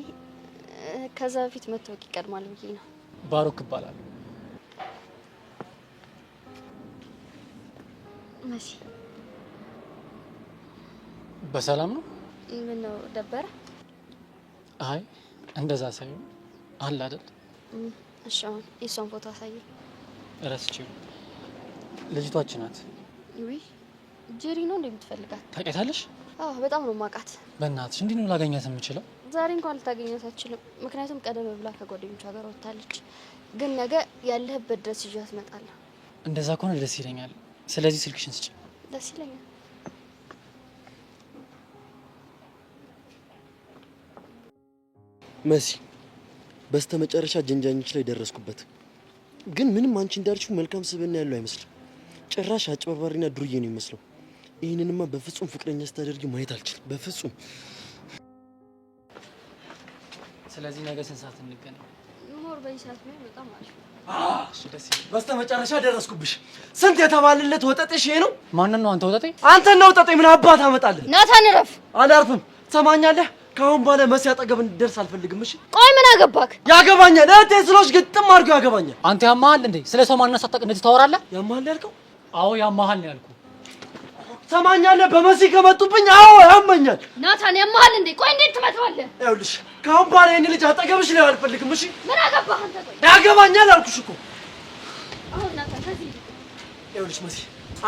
Speaker 1: ከዛ በፊት መታወቅ ይቀድማል ብዬ ነው።
Speaker 8: ባሮክ ይባላል።
Speaker 1: መሲ
Speaker 8: በሰላም ነው?
Speaker 1: ምን ነው ደበረ?
Speaker 8: አይ እንደዛ ሳይሆን አለ አይደል?
Speaker 1: እሺ አሁን የሷን ፎቶ አሳየኝ።
Speaker 8: እረስቼው ልጅቷች ናት።
Speaker 1: ውይ ጄሪ ነው እንደምትፈልጋት
Speaker 8: ታውቂያታለሽ?
Speaker 1: አዎ በጣም ነው ማቃት።
Speaker 8: በእናትሽ እንዴት ነው ላገኛት የምችለው?
Speaker 1: ዛሬ እንኳን ልታገኛት አትችልም፣ ምክንያቱም ቀደም ብላ ከጓደኞቿ ጋር ወጥታለች። ግን ነገ ያለህበት ድረስ ይዣት እመጣለሁ።
Speaker 8: እንደዛ ከሆነ ደስ ይለኛል። ስለዚህ ስልክሽን ስጪ።
Speaker 1: ደስ ይለኛል።
Speaker 6: መሲ በስተመጨረሻ ጀንጃኞች ላይ ደረስኩበት። ግን ምንም አንቺ እንዳልሽው መልካም ስብዕና ያለው አይመስልም። ጭራሽ አጭበርባሪና ዱርዬ ነው የሚመስለው። ይህንንማ በፍጹም ፍቅረኛ ስታደርጊ ማየት አልችልም፣ በፍጹም።
Speaker 8: ስለዚህ ነገ ስንት ሰዓት እንገናኝ?
Speaker 1: ሞር በይሳት ነው በጣም አሪፍ።
Speaker 8: እሺ ደስ ይላል።
Speaker 6: በስተመጨረሻ ደረስኩብሽ። ስንት የተባለለት ወጠጤሽ ይሄ ነው?
Speaker 8: ማንን ነው አንተ ወጠጤ?
Speaker 6: አንተን ነው ወጠጤ። ምን አባት አመጣለህ?
Speaker 1: ናታን እረፍ።
Speaker 6: አላርፍም። ትሰማኛለህ? ከአሁን በኋላ መሲ አጠገብ እንድደርስ አልፈልግም። እሺ
Speaker 1: ቆይ ምን አገባክ?
Speaker 6: ያገባኛል። እህቴ ስለሆንሽ ግጥም አድርጎ ያገባኛል።
Speaker 8: አንተ ያማሃል እንዴ? ስለ ሰው ማንነት ሳታውቅ እንደዚህ ታወራለህ?
Speaker 6: ያማሃል ያልከው?
Speaker 8: አዎ ያማሃል ነው ያልኩህ።
Speaker 6: ትሰማኛለህ? በመሲ ከመጡብኝ አዎ ያመኛል።
Speaker 1: ናታን ያማሃል እንዴ? ቆይ እንዴት ትመታዋለህ?
Speaker 6: ይኸውልሽ ከአሁን በኋላ ይሄን ልጅ አጠገብሽ ላይ አልፈልግም። እሺ
Speaker 1: ምን አገባህ አንተ? ቆይ
Speaker 6: ያገባኛል አልኩሽ እኮ።
Speaker 1: አሁን ናታን ከዚህ
Speaker 6: ይኸውልሽ መሲ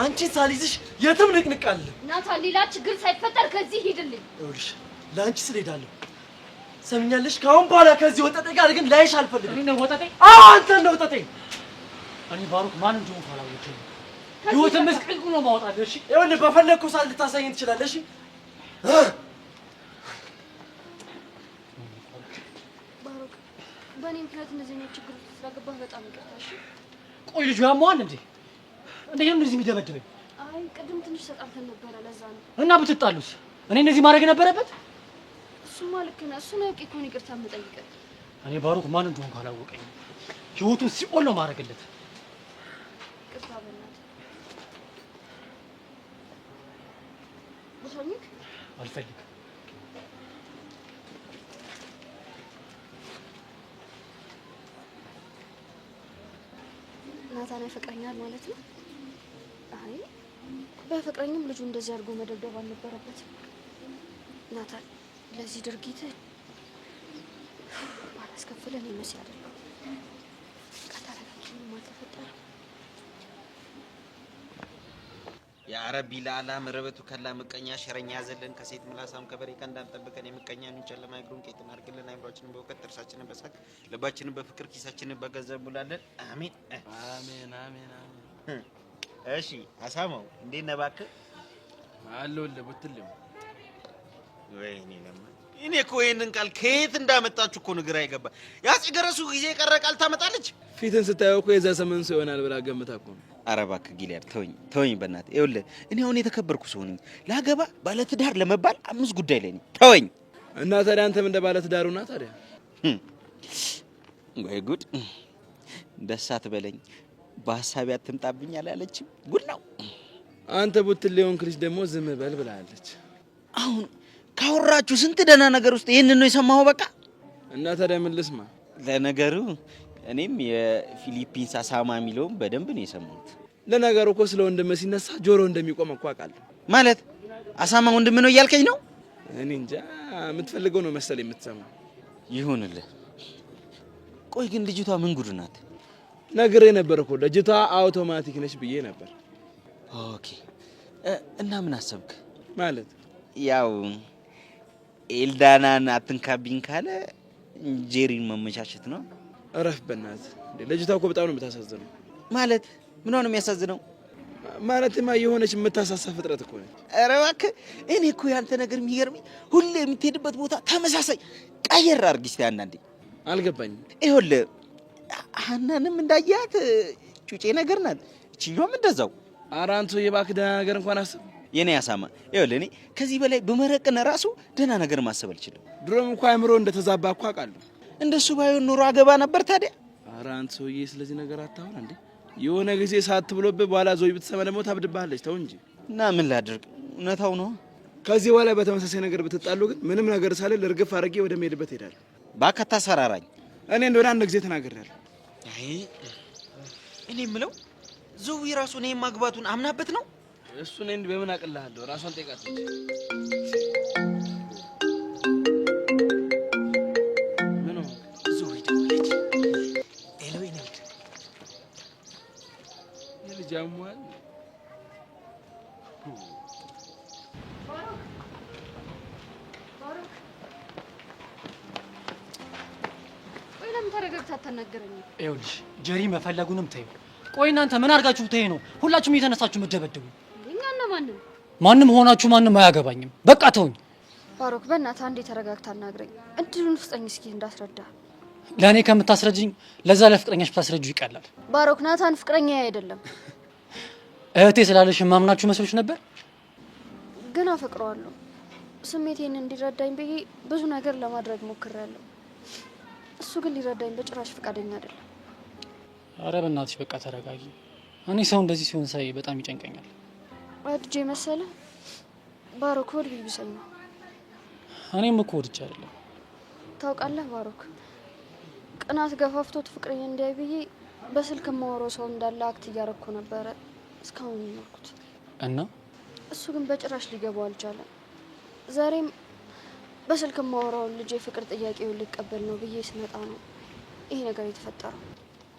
Speaker 6: አንቺን ሳልይዝሽ የትም ንቅንቅ አለ።
Speaker 1: ናታን ሌላ ችግር ሳይፈጠር ከዚህ ሂድልኝ።
Speaker 6: ይኸውልሽ ለአንቺ ስል ሄዳለሁ። ሰምኛለሽ? ከአሁን በኋላ ከዚህ ወጠጤ ጋር ግን ላይሽ አልፈልግም።
Speaker 8: እኔ ነው ወጠጤ?
Speaker 6: አዎ አንተ ነው ወጠጤ።
Speaker 8: እኔ ባሩክ ማን እንደሆነ ካላወቅኝ ህይወትን መስቀልቁ ነው ማውጣለሽ። እሺ
Speaker 6: ይኸውልህ በፈለግኩ ሰዓት ልታሳየኝ ትችላለህ። እሺ
Speaker 1: ባሮክ በእኔ ምክንያት እንደዚህ ነው ችግር ስለገባህ በጣም ይቅርታ። እሺ
Speaker 8: ቆይ ልጁ ያሟል እንዴ? እንዴት ነው እንደዚህ የሚደበድበኝ?
Speaker 1: አይ ቅድም ትንሽ ተጣልተን ነበረ ለዛ ነው።
Speaker 8: እና ብትጣሉስ? እኔ እንደዚህ ማድረግ ነበረበት?
Speaker 1: እሱማ ልክ ነህ። እሱን አውቄ እኮ ነው ይቅርታ የምጠይቅህ።
Speaker 8: እኔ ባሩክ ማን እንደሆነ ካላወቀኝ ህይወቱን ሲኦል ነው ማድረግለት።
Speaker 1: ይቅርታ በእናትህ ብሶኝክ
Speaker 8: አልፈልግም።
Speaker 1: ናታን ያፈቅረኛል ማለት ነው? አይ በፍቅረኝም ልጁ እንደዚህ አድርጎ መደብደብ አልነበረበትም። ናታን ለዚህ ድርጊት ባላስከፍለን ይመስል አይደለም። ከተረጋጊ ማልተፈጠረ
Speaker 9: የአረቢ ለአላ መረበቱ ከላ ምቀኛ ሸረኛ ያዘልን ከሴት ምላሳም ከበሬ ቀንዳም ጠብቀን የምቀኛ ኑን ጨለማ እግሩን ቄጥን አድርግልን አይምሯችንን በእውቀት ጥርሳችንን በሳቅ ልባችንን በፍቅር ኪሳችንን በገንዘብ ሙላለን። አሜን
Speaker 2: አሜን አሜን አሜን።
Speaker 9: እሺ አሳማው እንዴት ነህ እባክህ?
Speaker 2: አለሁልህ ብትልም
Speaker 9: ወይኔ ለማ እኔ እኮ ይሄንን ቃል ከየት እንዳመጣችሁ እኮ ንግራ አይገባ። ያጽ ገረሱ ጊዜ የቀረ ቃል ታመጣለች።
Speaker 2: ፊትን ስታየው እኮ የዛ ሰመን ሰው ይሆናል ብላ ገምታ እኮ ነው።
Speaker 9: ኧረ እባክህ ጊልያድ ተወኝ በእናትህ። ይኸውልህ እኔ አሁን የተከበርኩ ሰው ነኝ። ላገባ ባለትዳር ለመባል 5 ጉዳይ ላይ ነኝ። ተወኝ።
Speaker 2: እና ታዲያ አንተም እንደ ባለትዳሩና ታዲያ
Speaker 9: ወይ ጉድ! ደስ አትበለኝ፣ በሀሳቤ አትምጣብኝ አላለችም። ጉድ ነው።
Speaker 2: አንተ ቡትል ሊሆን ክልሽ ደግሞ ዝም በል ብላለች።
Speaker 9: አሁን ካወራችሁ ስንት ደህና ነገር ውስጥ ይሄንን ነው የሰማኸው? በቃ
Speaker 2: እና ታዲያ ምን ልስማ?
Speaker 9: ለነገሩ እኔም የፊሊፒንስ አሳማ የሚለውን በደንብ ነው የሰማሁት።
Speaker 2: ለነገሩ እኮ ስለ ወንድም ሲነሳ ጆሮ እንደሚቆም እኮ አውቃለሁ።
Speaker 9: ማለት አሳማ ወንድም ነው እያልከኝ ነው?
Speaker 2: እኔ እንጃ፣ የምትፈልገው ነው መሰል የምትሰማው።
Speaker 9: ይሁንልህ። ቆይ ግን ልጅቷ ምን ጉድ ናት?
Speaker 2: ነግሬ ነበር እኮ ልጅቷ አውቶማቲክ ነች ብዬ ነበር።
Speaker 9: ኦኬ። እና ምን አሰብክ?
Speaker 2: ማለት
Speaker 9: ያው ኤልዳናን አትንካብኝ ካለ ጄሪን መመቻቸት ነው።
Speaker 2: እረፍ በእናትህ። ልጅቷ እኮ በጣም ነው የምታሳዝነው።
Speaker 9: ማለት ምን ሆነ የሚያሳዝነው?
Speaker 2: ማለትማ የሆነች የምታሳሳ ፍጥረት እኮ ነች።
Speaker 9: ኧረ እባክህ፣ እኔ እኮ ያንተ ነገር የሚገርመኝ ሁሌ የምትሄድበት ቦታ ተመሳሳይ ቀየር አድርጊ እስኪ አንዳንዴ።
Speaker 2: አልገባኝም።
Speaker 9: ይኸውልህ ሀናንም እንዳያት ጩጬ ነገር ናት፣ እችኛዋም እንደዛው።
Speaker 2: ኧረ አንተ የባክህ ደህና ነገር እንኳን አስብ።
Speaker 9: የኔ ያሳማ ይኸውልህ፣ እኔ ከዚህ በላይ በመረቅነ ራሱ ደህና ነገር ማሰብ አልችልም።
Speaker 2: ድሮም እኮ አእምሮ እንደተዛባ እኮ አውቃለሁ።
Speaker 9: እንደሱ ባይሆን ኑሮ አገባ ነበር ታዲያ።
Speaker 2: ኧረ አንተ ሰውዬ ስለዚህ ነገር አታወራ እንዴ። የሆነ ጊዜ ሳት ብሎብህ በኋላ ዞይ ብትሰማ ደግሞ ታብድብሃለች። ተው እንጂ።
Speaker 9: እና ምን ላድርግ? እውነታው ነው።
Speaker 2: ከዚህ በኋላ በተመሳሳይ ነገር ብትጣሉ ግን ምንም ነገር ሳልል እርግፍ አድርጌ ወደ መሄድበት ሄዳለሁ።
Speaker 9: እባክህ አታስፈራራኝ።
Speaker 2: እኔ እንደሆነ አንድ ጊዜ ተናግሬያለሁ።
Speaker 9: አይ እኔ የምለው ዞዊ ራሱ እኔ ማግባቱን አምናበት ነው?
Speaker 2: እሱ እኔ በምን አቅልሃለሁ? ራሷን ጠይቃት። ምን ነው
Speaker 9: ዞዊ ደወለች። ኤሎይ ነው
Speaker 2: የልጅ አሟል።
Speaker 1: ቆይ ለምን ተረጋግተህ አታናገረኝም?
Speaker 8: ይኸውልሽ ጀሪ መፈለጉንም ተይው። ቆይ እናንተ ምን አድርጋችሁ ተይ ነው ሁላችሁም እየተነሳችሁ የምትደበድቡ?
Speaker 1: እኛና
Speaker 8: ማንም ሆናችሁ ማንም አያገባኝም። በቃ ተውኝ።
Speaker 1: ባሮክ በእናትህ አንዴ ተረጋግተህ አናግረኝ። እድሉን ስጠኝ እስኪ እንዳስረዳ።
Speaker 8: ለእኔ ከምታስረጅኝ ለዛ ለፍቅረኛሽ ብታስረጁ ይቀላል።
Speaker 1: ባሮክ ናታን ፍቅረኛ አይደለም።
Speaker 8: እህቴ ስላለሽ ማምናችሁ መስሎሽ ነበር?
Speaker 1: ግን አፈቅረዋለሁ። ስሜቴን እንዲረዳኝ ብዬ ብዙ ነገር ለማድረግ ሞክሬያለሁ። እሱ ግን ሊረዳኝ በጭራሽ ፈቃደኛ አይደለም።
Speaker 8: አረ በእናትሽ በቃ ተረጋጊ። እኔ ሰው እንደዚህ ሲሆን ሳይ በጣም ይጨንቀኛል።
Speaker 1: ወድጄ መሰለ ባሮክ ወድ ቢብሰኝ ነው።
Speaker 8: እኔም እኮ ወድጄ አይደለም።
Speaker 1: ታውቃለህ ባሮክ፣ ቅናት ገፋፍቶት ፍቅሬን እንዲያይ ብዬ በስልክ ማወራው ሰው እንዳለ አክት እያረኩ ነበረ እስካሁን የኖርኩት
Speaker 8: እና
Speaker 1: እሱ ግን በጭራሽ ሊገባው አልቻለም። ዛሬም በስልክ ማወራው ልጅ የፍቅር ጥያቄውን ሊቀበል ነው ብዬ ስመጣ ነው ይሄ ነገር የተፈጠረው።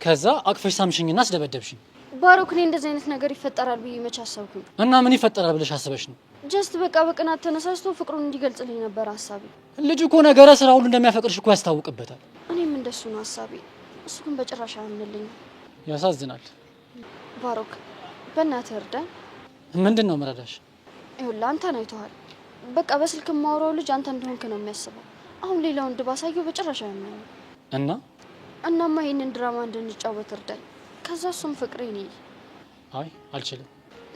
Speaker 8: ከዛ አቅፈሽ ሳምሽኝና አስደበደብሽኝ።
Speaker 1: ባሮክ፣ እኔ እንደዚህ አይነት ነገር ይፈጠራል ብዬ መች አሰብኩኝ?
Speaker 8: እና ምን ይፈጠራል ብለሽ አስበሽ ነው?
Speaker 1: ጀስት በቃ በቅናት ተነሳስቶ ፍቅሩን እንዲገልጽልኝ ነበር ሀሳቤ።
Speaker 8: ልጁ እኮ ነገረ ስራ ሁሉ እንደሚያፈቅርሽ እኮ ያስታውቅበታል።
Speaker 1: እኔም እንደሱ ነው ሀሳቤ። እሱ ግን በጭራሽ አያምንልኝም።
Speaker 8: ያሳዝናል።
Speaker 1: ባሮክ በእናትህ እርዳኝ።
Speaker 8: ምንድን ነው መረዳሽ?
Speaker 1: ይኸውልህ አንተን አይተዋል። በቃ በስልክ የማወራው ልጅ አንተ እንደሆንክ ነው የሚያስበው። አሁን ሌላ ወንድ ባሳየው በጭራሽ አያምነኝም። እናማ ይህንን ድራማ እንድንጫወት እርዳኝ። ከዛ እሱም ፍቅሬን ይይ።
Speaker 8: አይ አልችልም።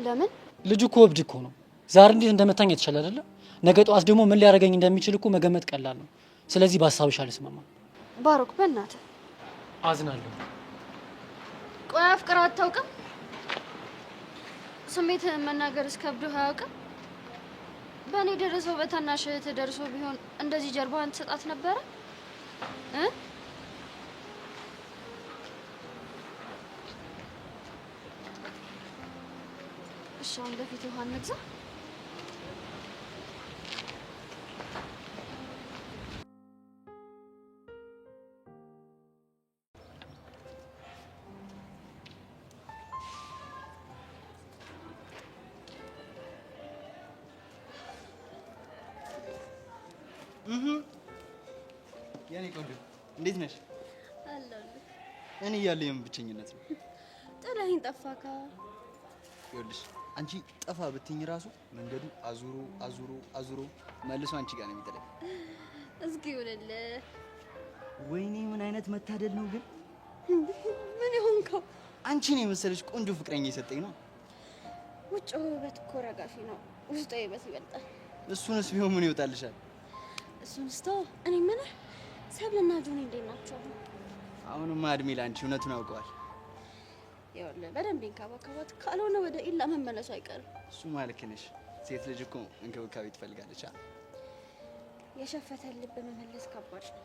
Speaker 1: ለምን?
Speaker 8: ልጁ እኮ እብድ እኮ ነው። ዛሬ እንዴት እንደመታኝ የተሻለ አይደለ? ነገ ጠዋት ደግሞ ምን ሊያደርገኝ እንደሚችል እኮ መገመት ቀላል ነው። ስለዚህ በሀሳብሽ አልስማማም።
Speaker 1: ባሮክ በእናትህ
Speaker 8: አዝናለሁ።
Speaker 1: ቆይ አፍቅር አታውቅም? ስሜትህን መናገር እስከብዶህ አያውቅም? በእኔ ደረሰው በታናሽ እህትህ ደርሶ ቢሆን እንደዚህ ጀርባህን ትሰጣት ነበረ? እሺ አሁን በፊት ውሃ እንግዛ።
Speaker 6: የኔ ቆንጆ እንዴት ነሽ?
Speaker 1: አለሁልህ።
Speaker 6: እኔ እያለሁ የምን ብቸኝነት ነው?
Speaker 1: ጥለኸኝ ጠፋካ።
Speaker 6: ይኸውልሽ አንቺ ጠፋ ብትኝ ራሱ መንገዱ አዙሮ አዙሮ አዙሮ መልሶ አንቺ ጋር ነው የሚጥለኝ።
Speaker 1: እስኪ ይሁንልህ።
Speaker 4: ወይኔ ምን አይነት መታደል ነው ግን!
Speaker 1: ምን ይሆንከው?
Speaker 4: አንቺን የመሰለች ቆንጆ ፍቅረኛ የሰጠኝ ነው።
Speaker 1: ውጭ ውበት እኮ ረጋፊ ነው፣ ውስጡ ውበት ይበልጣል።
Speaker 4: እሱንስ ቢሆን ምን ይወጣልሻል?
Speaker 1: እሱን ስተው እኔ ምን ሰብልና ጆኒ እንዴት ናቸው?
Speaker 4: አሁንማ እድሜ ለአንቺ እውነቱን አውቀዋል።
Speaker 1: ይኸውልህ በደንብ ይንከባከባት፣ ካልሆነ ወደ ኢላ መመለሱ አይቀርም።
Speaker 4: እሱማ ልክ ነሽ። ሴት ልጅ እኮ እንክብካቤ ትፈልጋለች።
Speaker 1: የሸፈተን ልብ መመለስ ከባድ ነው።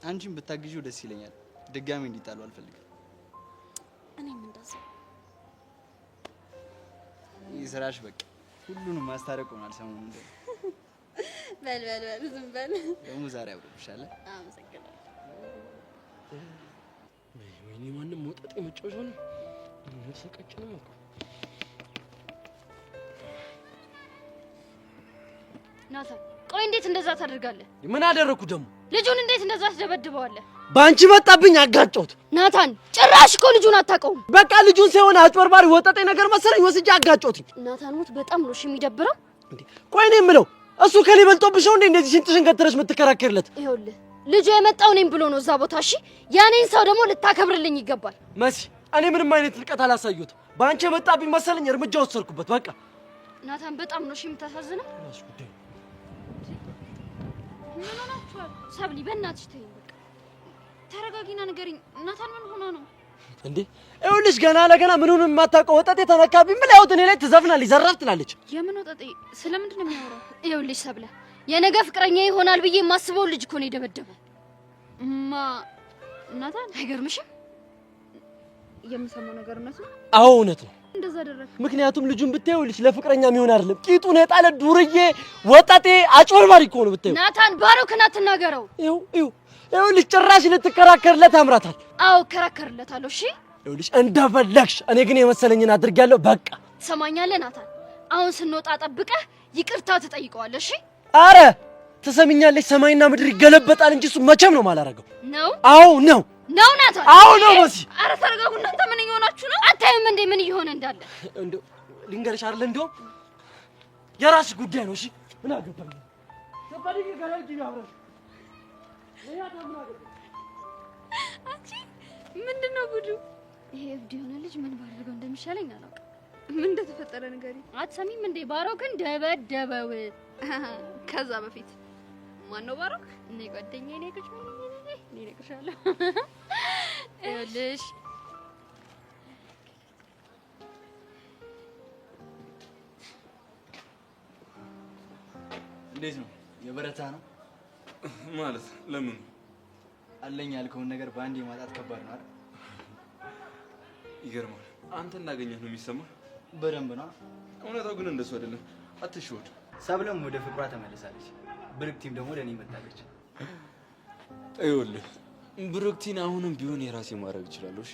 Speaker 4: አንቺም ብታግዢው ደስ ይለኛል። ድጋሚ እንዲጣሉ አልፈልግም።
Speaker 1: እኔም እንደዚያ።
Speaker 4: ይስራሽ በቃ ሁሉንም ማስታረቅ ሆኗል ሰሞኑን።
Speaker 1: በል ዝም በል።
Speaker 4: ደግሞ ዛሬ አብሮብሻል።
Speaker 1: አመሰግናለሁ።
Speaker 6: ወይኔ ማንም መውጣት የመጫወቻ ነው። መሰቀጭንም እኮ
Speaker 1: ናታን፣ ቆይ እንዴት እንደዛ ታደርጋለህ?
Speaker 6: ምን አደረኩ ደግሞ?
Speaker 1: ልጁን እንዴት እንደዛ ትደበድበዋለህ?
Speaker 6: ባንቺ መጣብኝ አጋጨሁት።
Speaker 1: ናታን፣ ጭራሽ እኮ ልጁን አታውቀውም።
Speaker 6: በቃ ልጁን ሳይሆን አጭበርባሪ ወጣጤ ነገር መሰለኝ ወስጄ አጋጨሁት።
Speaker 1: ናታን ሞት በጣም ነው የሚደብረው።
Speaker 6: እንዴ ቆይ ነው የምለው፣ እሱ ከኔ በልጦብሽ ነው እንዴ እንደዚህ ሽንጥሽን ገትረሽ የምትከራከርለት?
Speaker 1: ይኸውልህ ልጁ የመጣው እኔም ብሎ ነው እዛ ቦታ። እሺ ያኔን ሰው ደግሞ ልታከብርልኝ ይገባል።
Speaker 6: መሲ፣ እኔ ምንም አይነት ልቀት አላሳየሁትም። ባንቺ መጣብኝ መሰለኝ እርምጃ ወሰድኩበት። በቃ
Speaker 1: ናታን በጣም ነው የምታሳዝነው።
Speaker 6: ራስ ጉዳይ
Speaker 3: ምን ሆናችኋል? ሰብሊ በእናትሽ ተይኝ፣ በቃ ተረጋጊና ንገሪኝ። ናታን ምን ሆኖ ነው
Speaker 6: እንዴ? ይኸውልሽ ገና ለገና ምኑንም የማታውቀው ወጣጤ ተነካብኝ ምን ያውት እኔ ላይ ትዘፍናለች፣ ዘራፍ ትላለች።
Speaker 3: የምን ወጣጤ? ስለምንድን ነው የሚያወራው?
Speaker 1: ይኸውልሽ ሰብለ፣ የነገ ፍቅረኛ ይሆናል ብዬ የማስበው ልጅ እኮ ነው የደበደበው።
Speaker 3: ናታን
Speaker 1: አይገርምሽም?
Speaker 3: የምሰማው ነገር እውነት ነው?
Speaker 6: አዎ እውነት ነው።
Speaker 3: እንደዛ አደረክ?
Speaker 6: ምክንያቱም ልጁን ብታየው ልጅ ለፍቅረኛ የሚሆን አይደለም። ቂጡን የጣለ ዱርዬ ወጣጤ አጭበርባሪ እኮ ነው ብታየው።
Speaker 1: ናታን ባሮክን አትናገረው።
Speaker 6: ይኸውልሽ ጭራሽ ልትከራከርለት አምራታል።
Speaker 1: አዎ እከራከርለታለሁ። እሺ
Speaker 6: ይኸውልሽ እንደፈለግሽ፣ እኔ ግን የመሰለኝን አድርጊያለሁ። በቃ
Speaker 1: ትሰማኛለህ ናታን? አሁን ስንወጣ ጠብቀህ ይቅርታ ትጠይቀዋለህ። እሺ
Speaker 6: አረ ትሰሚኛለሽ? ሰማይና ምድር ይገለበጣል እንጂ እሱ መቼም ነው ማላረገው።
Speaker 1: ነው?
Speaker 6: አዎ ነው
Speaker 1: ናታን።
Speaker 6: አዎ ነው መሲ።
Speaker 1: አረ ተረጋጉ እናንተ። ምን እየሆናችሁ ነው? አታዩም እንዴ ምን እየሆነ እንዳለ?
Speaker 6: እንደው ልንገርሽ አይደል፣ እንደው የራስሽ ጉዳይ ነው። እሺ ምን አገባኝ? ከባድ ይገላል ጂቢ አብረን
Speaker 3: አንቺ ምንድነው ጉዱ?
Speaker 1: ይሄ እብድ የሆነ ልጅ ምን ባደርገው እንደሚሻለኝ አላውቅም።
Speaker 3: ምን እንደተፈጠረ ንገሪ።
Speaker 1: አትሰሚም እንዴ? ባሮክን ደበደበው።
Speaker 3: ከዛ በፊት ማን ነው ባሮክ?
Speaker 1: እኔ ጓደኛዬ ነኝ። ቁጭ ምን እኔ እነግርሻለሁ። ይኸውልሽ
Speaker 4: እንዴት ነው የበረታ ነው
Speaker 5: ማለት? ለምን
Speaker 4: አለኝ ያልከውን ነገር በአንድ የማጣት ከባድ ነው አይደል?
Speaker 5: ይገርማል። አንተ እንዳገኘህ ነው የሚሰማህ።
Speaker 4: በደንብ ነው።
Speaker 5: እውነታው ግን እንደሱ አይደለም። አትሽወድ።
Speaker 4: ሰብለም ወደ ፍቅሯ ተመልሳለች። ብርክቲም ደግሞ ለኔ መጣለች።
Speaker 5: ይኸውልህ ብሩክቲን አሁንም ቢሆን የራሴ ማድረግ እችላለሁ። እሺ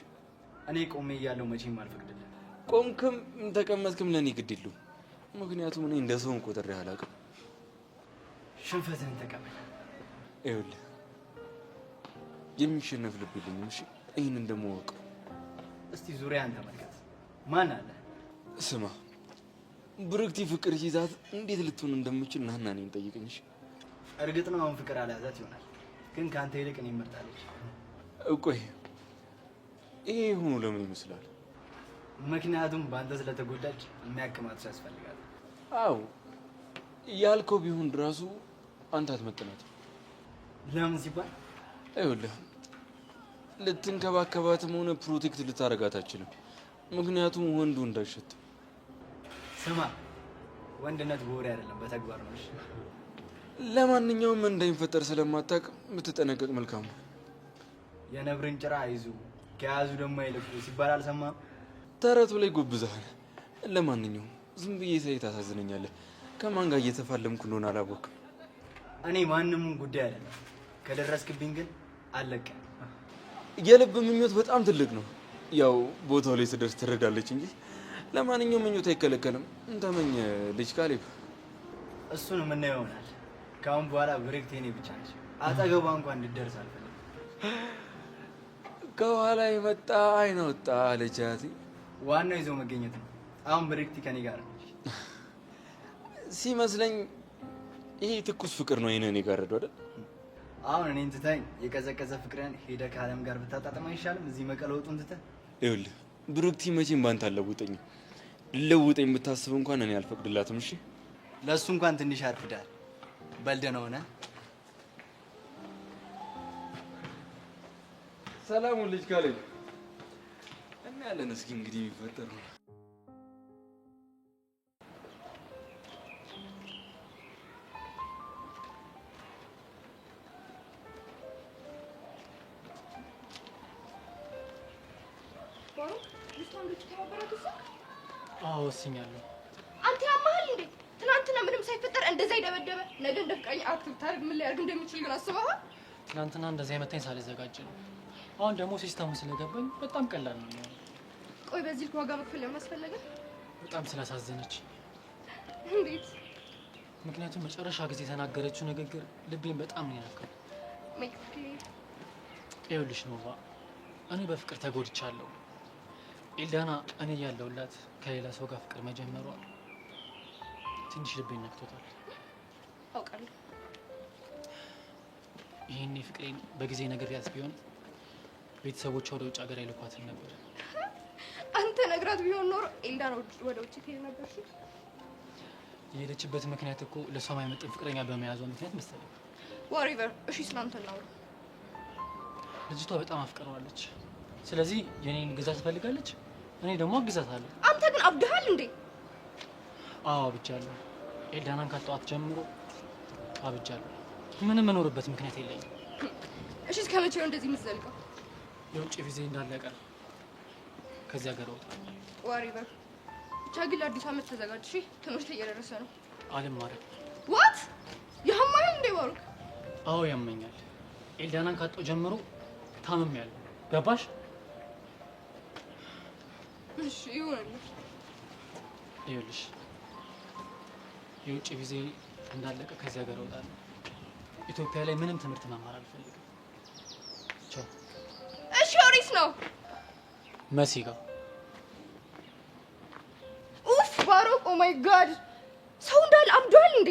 Speaker 4: እኔ ቆሜ እያለሁ መቼም አልፈቅድልህ።
Speaker 5: ቆምክም ተቀመጥክም ለኔ ግድ የለውም። ምክንያቱም እኔ እንደ ሰውን ቆጥሬ አላውቅም።
Speaker 4: ሽንፈትህን ተቀበል።
Speaker 5: ይኸውልህ የሚሸነፍ ልብ የለኝም። እሺ ይህንን ደግሞ እወቀው።
Speaker 4: እስቲ ዙሪያን ተመልከት። ማን አለ?
Speaker 5: ስማ ብሩክቲ ፍቅር ሲይዛት እንዴት ልትሆን እንደምችል ናና እኔን ጠይቀኝ። እሺ
Speaker 4: እርግጥ ነው አሁን ፍቅር አልያዛት ይሆናል፣ ግን ከአንተ ይልቅ እኔን መርጣለች።
Speaker 5: ቆይ ይሄ ሆኖ ለምን ይመስላል?
Speaker 4: ምክንያቱም በአንተ ስለተጎዳች የሚያክማት ሰው ያስፈልጋል።
Speaker 5: አዎ ያልከው ቢሆን ራሱ አንተ አትመጥናትም።
Speaker 4: ለምን ሲባል
Speaker 5: ይኸውልህ ልትንከባከባትም ሆነ ፕሮቴክት ልታረጋት አትችልም። ምክንያቱም ወንዱ እንዳይሸት።
Speaker 4: ስማ ወንድነት በወሬ አይደለም በተግባር ነው። እሺ
Speaker 5: ለማንኛውም እንዳይፈጠር ስለማታውቅ ብትጠነቀቅ መልካም ነው።
Speaker 4: የነብርን ጭራ አይዙ ከያዙ ደግሞ አይለፉ ሲባል አልሰማህም?
Speaker 5: ተረቱ ላይ ጎብዘሃል። ለማንኛውም ዝም ብዬ ሳይ ታሳዝነኛለህ። ከማን ጋር እየተፋለምኩ እንደሆነ አላወቅም።
Speaker 4: እኔ ማንንም ጉዳይ አይደለም። ከደረስክብኝ ግን አለቀ።
Speaker 5: የልብ ምኞት በጣም ትልቅ ነው። ያው ቦታው ላይ ስደርስ ትረዳለች እንጂ ለማንኛውም ምኞት አይከለከልም። እንተመኝ ልጅ ካሌብ።
Speaker 4: እሱን የምናየው ይሆናል። ከአሁን በኋላ ብሬክቴ እኔ ብቻ ነች። አጠገቧ እንኳን እንድትደርስ አልፈልግም።
Speaker 5: ከኋላ የመጣ አይነ ወጣ አለቻት።
Speaker 4: ዋናው ይዞ መገኘት ነው። አሁን ብሬክቲ ከኔ ጋር ነች
Speaker 5: ሲመስለኝ። ይሄ ትኩስ ፍቅር ነው አይነን የጋረደው አይደል?
Speaker 10: አሁን እኔን ትተኸኝ የቀዘቀዘ ፍቅርን ሄደህ ከአለም ጋር ብታጣጥም አይሻልም? እዚህ መቀለወጡን ትተህ።
Speaker 5: ይኸውልህ ብሩክቲ መቼም ባንተ አልለውጠኝም። ልለውጠኝ ብታስብ እንኳን እኔ አልፈቅድላትም። እሺ
Speaker 10: ለእሱ እንኳን ትንሽ አርፍዳል። በልደህ ነው ሆነ።
Speaker 5: ሰላሙን ልጅ ካለኝ እና ያለን እስኪ እንግዲህ የሚፈጠር ነው።
Speaker 8: አዎ ወስኛለሁ።
Speaker 1: አንተ ያማሃል እንዴ? ትናንትና ምንም ሳይፈጠር እንደዛ ይደበደበ ነገ እንደ ፍቅረኛ አክቲቭ ታርግ ምን ሊያርግ እንደሚችል ግን አስበሃል?
Speaker 8: ትናንትና እንደዚህ አይመታኝ ሳልዘጋጅ ነው። አሁን ደግሞ ሲስተሙ ስለገባኝ በጣም ቀላል ነው የሚሆነው።
Speaker 1: ቆይ በዚህ ልክ ዋጋ መክፈል ለምን አስፈለገ?
Speaker 8: በጣም ስላሳዘነች።
Speaker 1: እንዴት?
Speaker 8: ምክንያቱም መጨረሻ ጊዜ የተናገረችው ንግግር ልቤን በጣም ነው የነካው። ይኸውልሽ ኖቫ፣ እኔ በፍቅር ተጎድቻለሁ። ኤልዳና እኔ ያለሁላት ከሌላ ሰው ጋር ፍቅር መጀመሯ ትንሽ ልቤን ነክቶታል።
Speaker 1: አውቃለሁ።
Speaker 8: ይሄኔ ፍቅሬን በጊዜ ነግሬያት ቢሆን ቤተሰቦቿ ወደ ውጭ ሀገር አይልኳትም ነበር።
Speaker 1: አንተ ነግራት ቢሆን ኖሮ ኤልዳና ወደ ውጭ ትሄድ ነበር።
Speaker 8: የሄደችበት ምክንያት እኮ ለሷ የማይመጥን ፍቅረኛ በመያዟ ምክንያት መሰለኝ።
Speaker 1: ዋሪቨር። እሺ ስላንተ እናውራ።
Speaker 8: ልጅቷ በጣም አፍቅረዋለች። ስለዚህ የኔን ግዛት ትፈልጋለች፣ እኔ ደግሞ አግዛታለሁ።
Speaker 1: አንተ ግን አብድሃል እንዴ?
Speaker 8: አዎ አብጃለሁ። ኤልዳናን ካጣኋት ጀምሮ አብጃለሁ። ምንም መኖርበት ምክንያት የለኝም።
Speaker 1: እሺ እስከ መቼ ነው እንደዚህ የምትዘልቀው?
Speaker 8: የውጭ ቪዜ እንዳለቀ ከዚህ ሀገር እወጣለሁ።
Speaker 1: ዋሪቨር። ብቻ ግን ለአዲስ ዓመት ተዘጋጅ። እሺ ትምህርት እየደረሰ ነው።
Speaker 8: አልማርም።
Speaker 1: ዋት? ያማል እንዴ ባሩክ?
Speaker 8: አዎ ያመኛል። ኤልዳናን ካጣሁ ጀምሮ ታምሜያለሁ። ገባሽ?
Speaker 1: እሺ ይሁንልሽ።
Speaker 8: ይኸውልሽ የውጭ ቪዜ እንዳለቀ ከዚህ ሀገር እወጣለሁ። ኢትዮጵያ ላይ ምንም ትምህርት መማር አልፈልግም። ቻው።
Speaker 1: እሺ ኦሪስ ነው
Speaker 8: መሲ ጋር።
Speaker 1: ኡፍ ባሩክ፣ ኦ ማይ ጋድ፣ ሰው እንዳለ አብዷል እንዴ?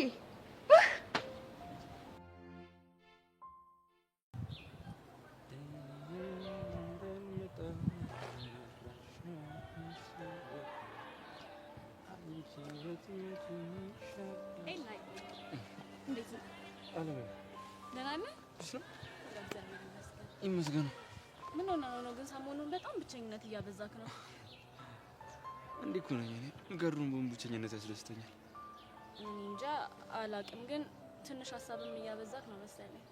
Speaker 5: ይመስገን።
Speaker 3: ምን ሆነ ነው ግን ሰሞኑን በጣም ብቸኝነት እያበዛክ ነው?
Speaker 5: እንዴ እኮ ነኝ እኔ። ገሩን ብቸኝነት ያስደስተኛል።
Speaker 3: እኔ እንጃ አላቅም፣ ግን ትንሽ ሀሳብም እያበዛክ ነው መሰለኝ።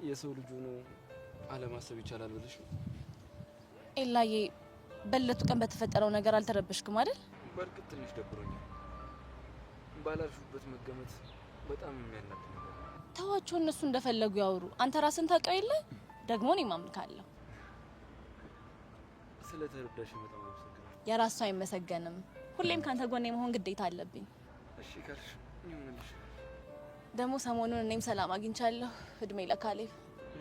Speaker 5: የሰው ልጅ ሆኖ አለማሰብ ይቻላል ብለሽ ነው?
Speaker 3: ኤላዬ፣ በለቱ ቀን በተፈጠረው ነገር አልተረበሽክም አይደል?
Speaker 5: በእርግጥ ትንሽ ደብሮኛል። ባላልሽበት መገመት በጣም የሚያናድ ነገር።
Speaker 3: ተዋቸው፣ እነሱ እንደፈለጉ ያወሩ። አንተ ራስን ታውቀው የለ ደግሞ እኔ ማምልካለሁ።
Speaker 5: ስለተረዳሽ በጣም አመሰግናለሁ።
Speaker 3: የራስ ሰው አይመሰገንም። ሁሌም ካንተ ጎን የመሆን ግዴታ አለብኝ።
Speaker 5: እሺ ካልሽ ይሁንልሽ።
Speaker 3: ደግሞ ሰሞኑን እኔም ሰላም አግኝቻለሁ። እድሜ ለካሌብ።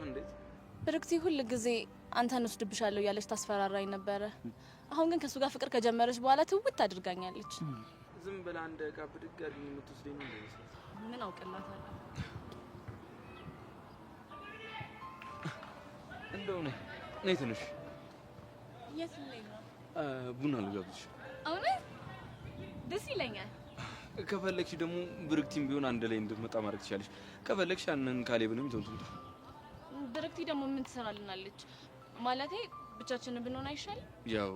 Speaker 5: እንዴት?
Speaker 3: ብርክቲ ሁል ጊዜ አንተን ወስድብሻለሁ እያለች ታስፈራራኝ ነበረ። አሁን ግን ከሱ ጋር ፍቅር ከጀመረች በኋላ ትውት አድርጋኛለች።
Speaker 5: ዝም ብላ እንደ ዕቃ ብድግ አድርጊ የምትወስደኝ ነው የሚመስለው።
Speaker 3: ምን አውቅላታለሁ?
Speaker 5: እንደው ነይ ትንሽ።
Speaker 3: የት ልሄድ ነው?
Speaker 5: ቡና ልጋብዝሽ።
Speaker 3: እውነት ደስ ይለኛል።
Speaker 5: ከፈለግሽ ደግሞ ብርክቲም ቢሆን አንድ ላይ እንድትመጣ ማድረግ ትችላለሽ። ከፈለግሽ ያንን ካሌብንም ይዘው ትምጣ።
Speaker 3: ብርክቲ ደግሞ ምን ትሰራልናለች? ማለቴ ብቻችንን ብንሆን አይሻልም?
Speaker 5: ያው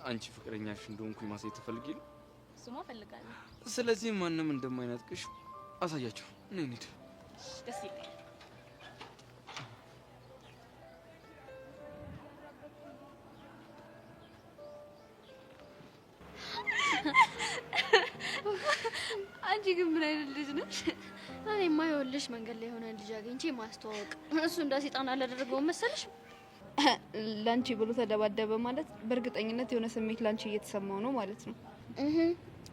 Speaker 5: አንቺ ፍቅረኛሽ እንደሆንኩኝ ማሳየት ትፈልጊ ነው?
Speaker 3: እሱማ እፈልጋለሁ።
Speaker 5: ስለዚህ ማንም እንደማይናጥቅሽ አሳያቸው። ነይ እንሂድ።
Speaker 3: ደስ ይለኛል።
Speaker 1: አንቺ ግን ምን አይነት ልጅ ነሽ? እኔማ ይኸውልሽ መንገድ ላይ የሆነ ልጅ አግኝቼ ማስተዋወቅ፣ እሱ እንደ ሰይጣን አላደረገውም መሰለሽ?
Speaker 11: ላንቺ ብሎ ተደባደበ ማለት በእርግጠኝነት የሆነ ስሜት ላንቺ እየተሰማው ነው ማለት ነው።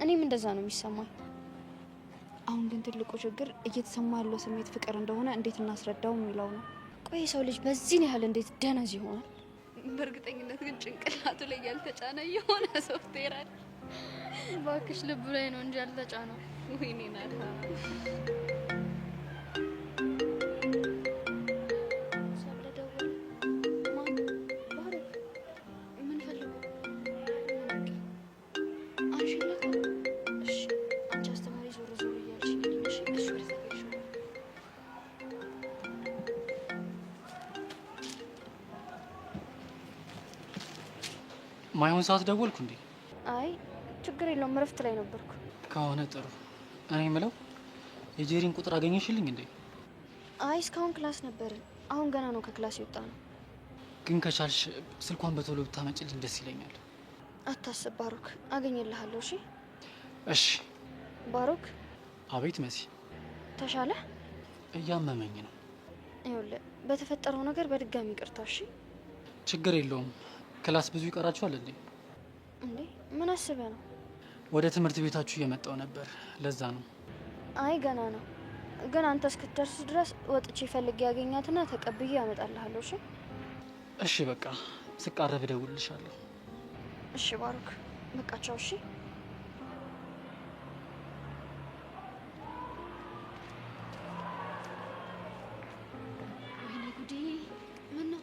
Speaker 1: እኔም እንደዛ ነው የሚሰማኝ።
Speaker 11: አሁን ግን ትልቁ ችግር እየተሰማ ያለው ስሜት ፍቅር እንደሆነ እንዴት እናስረዳው የሚለው ነው።
Speaker 1: ቆይ ሰው ልጅ በዚህን ያህል እንዴት ደነዝ ይሆናል?
Speaker 11: በእርግጠኝነት ግን ጭንቅላቱ ላይ ያልተጫነ የሆነ ሶፍትዌር አለ።
Speaker 3: እባክሽ ልብ ላይ ነው እንጂ አልተጫነው። ወይኔ ናታ
Speaker 8: ማይሆን ሰዓት ደወልኩ እንዴ?
Speaker 11: አይ ችግር የለውም እረፍት ላይ ነበርኩ።
Speaker 8: ከሆነ ጥሩ። እኔ የምለው የጄሪን ቁጥር አገኘሽልኝ እንዴ?
Speaker 11: አይ እስካሁን ክላስ ነበርን። አሁን ገና ነው ከክላስ የወጣ ነው።
Speaker 8: ግን ከቻልሽ ስልኳን በቶሎ ብታመጭልኝ ደስ ይለኛል።
Speaker 11: አታስብ ባሩክ፣ አገኘልሃለሁ። እሺ
Speaker 8: እሺ።
Speaker 11: ባሩክ።
Speaker 8: አቤት መሲ።
Speaker 11: ተሻለ?
Speaker 8: እያመመኝ ነው።
Speaker 11: ይኸውልህ በተፈጠረው ነገር በድጋሚ ይቅርታ። እሺ
Speaker 8: ችግር የለውም። ክላስ ብዙ ይቀራችኋል እንዴ?
Speaker 11: እንዴ ምን አስበህ ነው?
Speaker 8: ወደ ትምህርት ቤታችሁ እየመጣው ነበር፣ ለዛ ነው።
Speaker 11: አይ ገና ነው። ግን አንተ እስክትደርስ ድረስ ወጥቼ ፈልጌ ያገኛትና ተቀብዬ ያመጣልሃለሁ። እሺ
Speaker 8: እሺ በቃ ስቃረብ እደውልልሻለሁ።
Speaker 11: እሺ ባሩክ፣ በቃ ቻው። እሺ
Speaker 1: ወይኔ ጉዴ! ምን ነው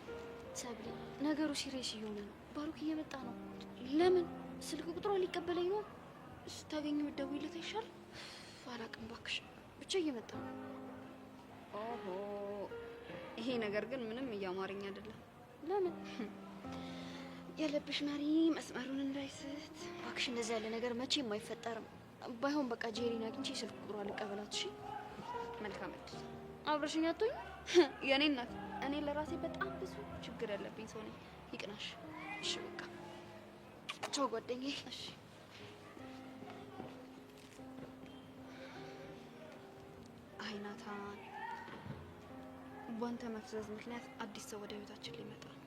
Speaker 1: ሰብለ? ነገሩ ሲሪየስ እየሆነ ነው። ባሩክ እየመጣ ነው። ለምን? ስልክ ቁጥሯ ሊቀበለኝ ነው። ስታገኝ መደውይለት አይሻል? አላቅም እባክሽ፣ ብቻ እየመጣ ነው።
Speaker 11: ኦሆ፣ ይሄ ነገር ግን ምንም እያማረኝ አይደለም።
Speaker 1: ለምን? ያለብሽ ናሪ መስመሩን እንዳይስት እባክሽ። እንደዚህ ያለ ነገር መቼም አይፈጠርም። ባይሆን በቃ ጄሪን አግኝቼ ስልክ ቁጥሯ ልቀበላት። እሺ
Speaker 11: መልካም እድል።
Speaker 1: አብረሽኝ አትሆኝ?
Speaker 11: የኔ እናት፣
Speaker 1: እኔ ለራሴ በጣም ብዙ ችግር ያለብኝ ሰው ነኝ። ይቅናሽ። እሺ በቃ ቻው ጓደኛዬ። እሺ
Speaker 11: አይ ናታን፣ ባንተ መፍዘዝ ምክንያት አዲስ ሰው ወደ ህይወታችን ሊመጣ ነው።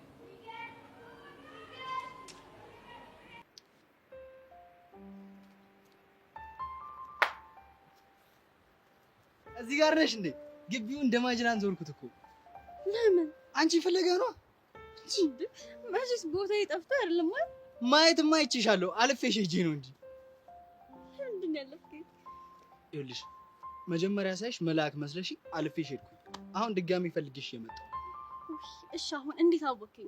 Speaker 10: እዚህ ጋር ነሽ እንዴ? ግቢውን እንደማጅራን ዞርኩት እኮ።
Speaker 1: ለምን?
Speaker 10: አንቺ ፈለገ ነው
Speaker 1: እንዴ? መቼስ ቦታ ይጠፍታ አይደለም ማለት
Speaker 10: ማየትማ አይቼሻለሁ። አልፌሽ ሄጄ ነው እንጂ።
Speaker 1: ምንድን ያለፍከኝ?
Speaker 10: ይኸውልሽ መጀመሪያ ሳይሽ መልአክ መስለሽ አልፌሽ ሄድኩኝ። አሁን ድጋሚ ፈልግሽ የመጣው።
Speaker 1: እሺ አሁን እንዴት አወቅኝ?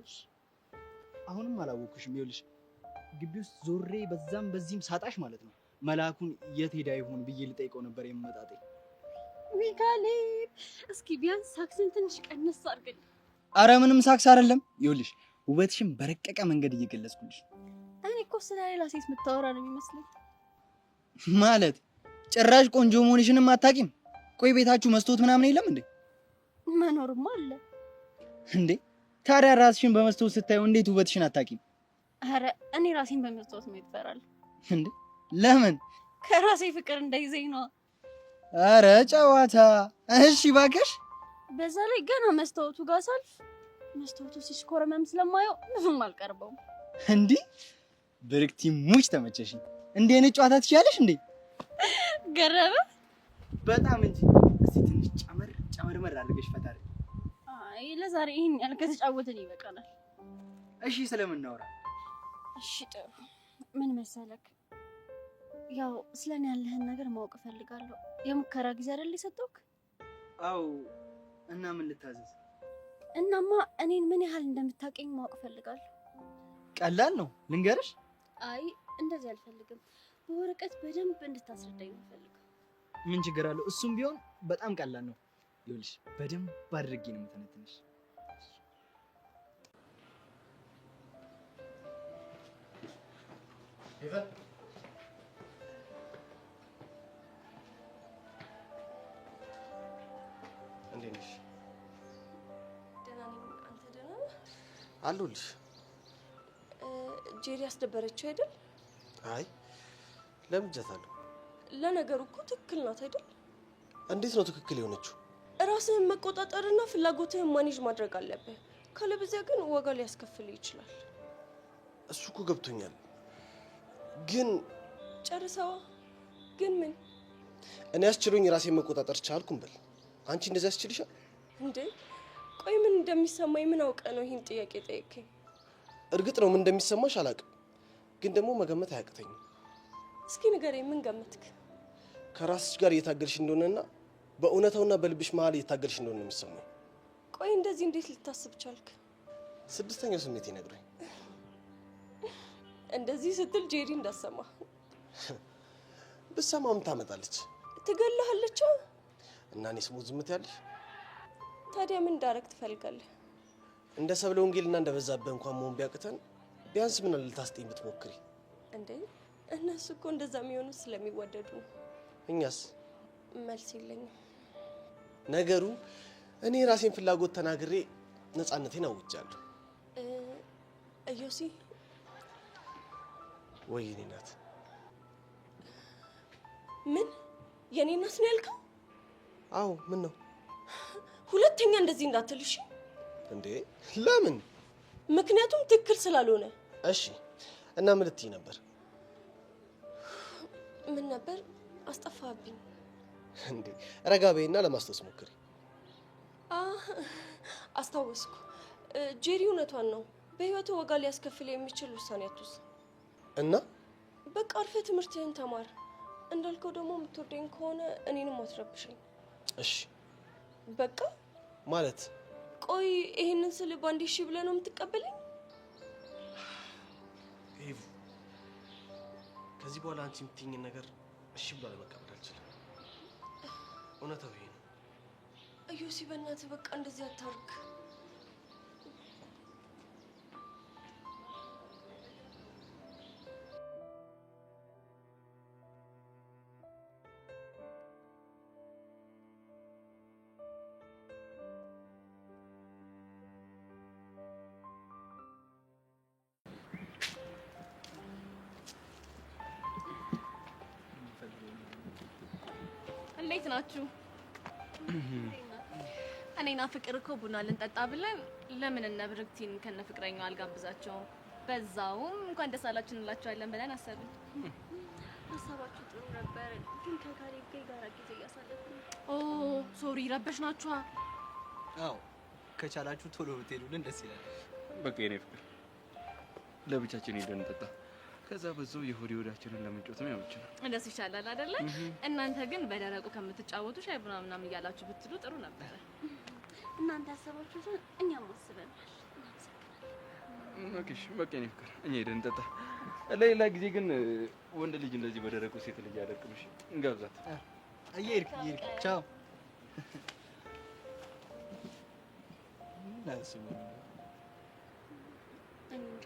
Speaker 10: አሁንም አላወቅኩሽም። ይኸውልሽ ግቢ ውስጥ ዞሬ በዛም በዚህም ሳጣሽ ማለት ነው መልአኩን የት ሄዳ ይሆን ብዬ ልጠይቀው ነበር የምመጣጤ።
Speaker 1: ሚካኤል እስኪ ቢያንስ ሳክስን ትንሽ ቀነስ አድርገኝ።
Speaker 10: አረ ምንም ሳክስ አይደለም። ይኸውልሽ ውበትሽን በረቀቀ መንገድ እየገለጽኩልሽ።
Speaker 1: እኔ እኮ ስለ ሌላ ሴት የምታወራ ነው የሚመስለኝ።
Speaker 10: ማለት ጭራሽ ቆንጆ መሆንሽንም አታውቂም? ቆይ ቤታችሁ መስታወት ምናምን የለም እንዴ?
Speaker 1: መኖርማ አለ
Speaker 10: እንዴ። ታዲያ ራስሽን በመስታወት ስታዩ እንዴት ውበትሽን አታውቂም?
Speaker 1: አረ እኔ ራሴን በመስታወት ማየት እፈራለሁ።
Speaker 10: እንዴ ለምን?
Speaker 1: ከራሴ ፍቅር እንዳይዘኝ ነው።
Speaker 10: አረ ጨዋታ። እሺ እባክሽ።
Speaker 1: በዛ ላይ ገና መስታወቱ ጋር ሳልፍ መስታወቱ ሲሽኮረመም ስለማየው ብዙም አልቀርበውም።
Speaker 10: እንዴ ብርክቲ ሙች ተመቸሽኝ። እንዴ እኔ ጨዋታ ትችያለሽ እንዴ?
Speaker 1: ገረበ
Speaker 10: በጣም እንጂ። እስቲ ትንሽ ጨመር አድርገሽ ፈታሪ።
Speaker 1: አይ ለዛሬ ይሄን ያህል ከተጫወትን ይበቃናል።
Speaker 10: እሺ ስለምን እናወራ?
Speaker 1: እሺ ጥሩ። ምን መሰለክ፣ ያው ስለኔ ያለህን ነገር ማወቅ እፈልጋለሁ። የሙከራ ጊዜ አይደል የሰጠውክ?
Speaker 10: አው እና ምን ልታዘዝ?
Speaker 1: እናማ እኔን ምን ያህል እንደምታውቀኝ ማወቅ እፈልጋለሁ።
Speaker 10: ቀላል ነው ልንገርሽ?
Speaker 1: አይ እንደዚህ አልፈልግም። በወረቀት በደንብ እንድታስረዳኝ ነው ፈልገው።
Speaker 10: ምን ችግር አለው? እሱም ቢሆን በጣም ቀላል ነው። ይኸውልሽ በደንብ አድርጌ ነው የምተነትንሽ።
Speaker 6: ሄቨን እንዴት ነሽ?
Speaker 12: ደህና ነኝ። አንተ ደህና ነህ?
Speaker 6: አለሁልሽ።
Speaker 12: ጄሪ አስደበረችው አይደል?
Speaker 6: አይ ለምጃታለሁ።
Speaker 12: ለነገሩ እኮ ትክክል ናት አይደል?
Speaker 6: እንዴት ነው ትክክል የሆነችው?
Speaker 12: ራስህን መቆጣጠርና ፍላጎትህን ማኔጅ ማድረግ አለብህ። ካለበዚያ ግን ዋጋ ሊያስከፍል ይችላል።
Speaker 6: እሱ እኮ ገብቶኛል። ግን
Speaker 12: ጨርሰዋ። ግን ምን?
Speaker 6: እኔ አስችሎኝ ራሴን መቆጣጠር ቻልኩም ብል አንቺ እንደዚህ ያስችልሻል
Speaker 12: እንዴ? ቆይ ምን እንደሚሰማኝ ምን አውቀ ነው ይህን ጥያቄ ጠየቅከኝ?
Speaker 6: እርግጥ ነው ምን እንደሚሰማሽ አላውቅም፣ ግን ደግሞ መገመት አያቅተኝም።
Speaker 12: እስኪ ንገረኝ፣ ምን ገመትክ?
Speaker 13: ከራስሽ ጋር እየታገልሽ እንደሆነና በእውነታውና በልብሽ መሀል እየታገልሽ እንደሆነ ነው የሚሰማኝ።
Speaker 12: ቆይ እንደዚህ እንዴት ልታስብ ቻልክ?
Speaker 13: ስድስተኛው ስሜት ይነግረኝ።
Speaker 12: እንደዚህ ስትል ጄሪ እንዳሰማ
Speaker 13: ብሰማ ምን ታመጣለች?
Speaker 12: ትገልሃለች።
Speaker 13: እና እኔ ስሙ ዝምት ያለሽ?
Speaker 12: ታዲያ ምን እንዳረግ ትፈልጋለህ?
Speaker 13: እንደ ሰብለ ወንጌልና እንደ በዛብህ እንኳን መሆን ቢያቅተን ቢያንስ ምን ልታስጠኝ ብትሞክሪ?
Speaker 12: እንዴ እነሱ እኮ እንደዛ የሚሆኑት ስለሚወደዱ ነው።
Speaker 13: እኛስ?
Speaker 12: መልስ የለኝም።
Speaker 13: ነገሩ እኔ የራሴን ፍላጎት ተናግሬ ነፃነቴን አውጃለሁ።
Speaker 12: እዮሲ
Speaker 13: ወይ የኔ ናት?
Speaker 12: ምን የኔ እናት ነው ያልከው?
Speaker 13: አዎ። ምን ነው?
Speaker 12: ሁለተኛ እንደዚህ እንዳትልሽ።
Speaker 13: እንዴ ለምን?
Speaker 12: ምክንያቱም ትክክል ስላልሆነ።
Speaker 13: እሺ እና ምን ልትይ ነበር?
Speaker 12: ምን ነበር? አስጠፋብኝ።
Speaker 13: እንዴ ረጋ በይና ለማስታወስ ሞክሪ።
Speaker 12: አስታወስኩ። ጄሪ እውነቷን ነው። በህይወቱ ዋጋ ሊያስከፍል የሚችል ውሳኔ አትወስን
Speaker 13: እና
Speaker 12: በቃ አርፈህ ትምህርትህን ተማር። እንዳልከው ደግሞ የምትወደኝ ከሆነ እኔንም አትረብሸኝ።
Speaker 13: እሺ
Speaker 12: በቃ
Speaker 13: ማለት።
Speaker 12: ቆይ ይሄንን ስል ባንዴ እሺ ብለህ ነው የምትቀበለኝ?
Speaker 13: ኤቭ ከዚህ በኋላ አንቺ የምትይኝን ነገር እሺ ብሎ ለመቀበል አልችልም። እውነታው ይሄ ነው።
Speaker 12: እዮሲ በእናትህ በቃ እንደዚህ አታርግ።
Speaker 3: እንዴት ናችሁ? እኔና ፍቅር እኮ ቡና ልንጠጣ ብለን ለምን እነ ብርክቲን ከነ ፍቅረኛው አልጋብዛቸውም? በዛውም እንኳን ደስ አላችሁ እንላቸዋለን ብለን አሰብን።
Speaker 1: ሀሳባችሁ ጥሩ ነበር፣ ግን ከካሌብ ጋር የጋራ ጊዜ እያሳለፍን ነው።
Speaker 3: ኦ ሶሪ፣ ረበሽናችኋ?
Speaker 10: አዎ ከቻላችሁ ቶሎ ብትሄዱልን ደስ ይላል።
Speaker 5: በቃ የኔ ፍቅር ለብቻችን ሄደን እንጠጣ። ከዛ በዛው የሆድ ሆዳችንን ለመጫወት ነው ያመችናል።
Speaker 3: እንደሱ ይሻላል አይደለ? እናንተ ግን በደረቁ ከምትጫወቱ ሻይ ቡና ምናምን እያላችሁ ብትሉ ጥሩ ነበር።
Speaker 1: እናንተ ያሰባችሁትን እኛም አስበናል።
Speaker 5: ኦኬሽ በቃ የኔ ፍቅር እኛ ሄደን እንጠጣ። ለሌላ ጊዜ ግን ወንድ ልጅ እንደዚህ በደረቁ ሴት ልጅ ያደርቅምሽ እንጋብዛት።
Speaker 10: እየሄድክ ቻው።
Speaker 1: እኔ እንጃ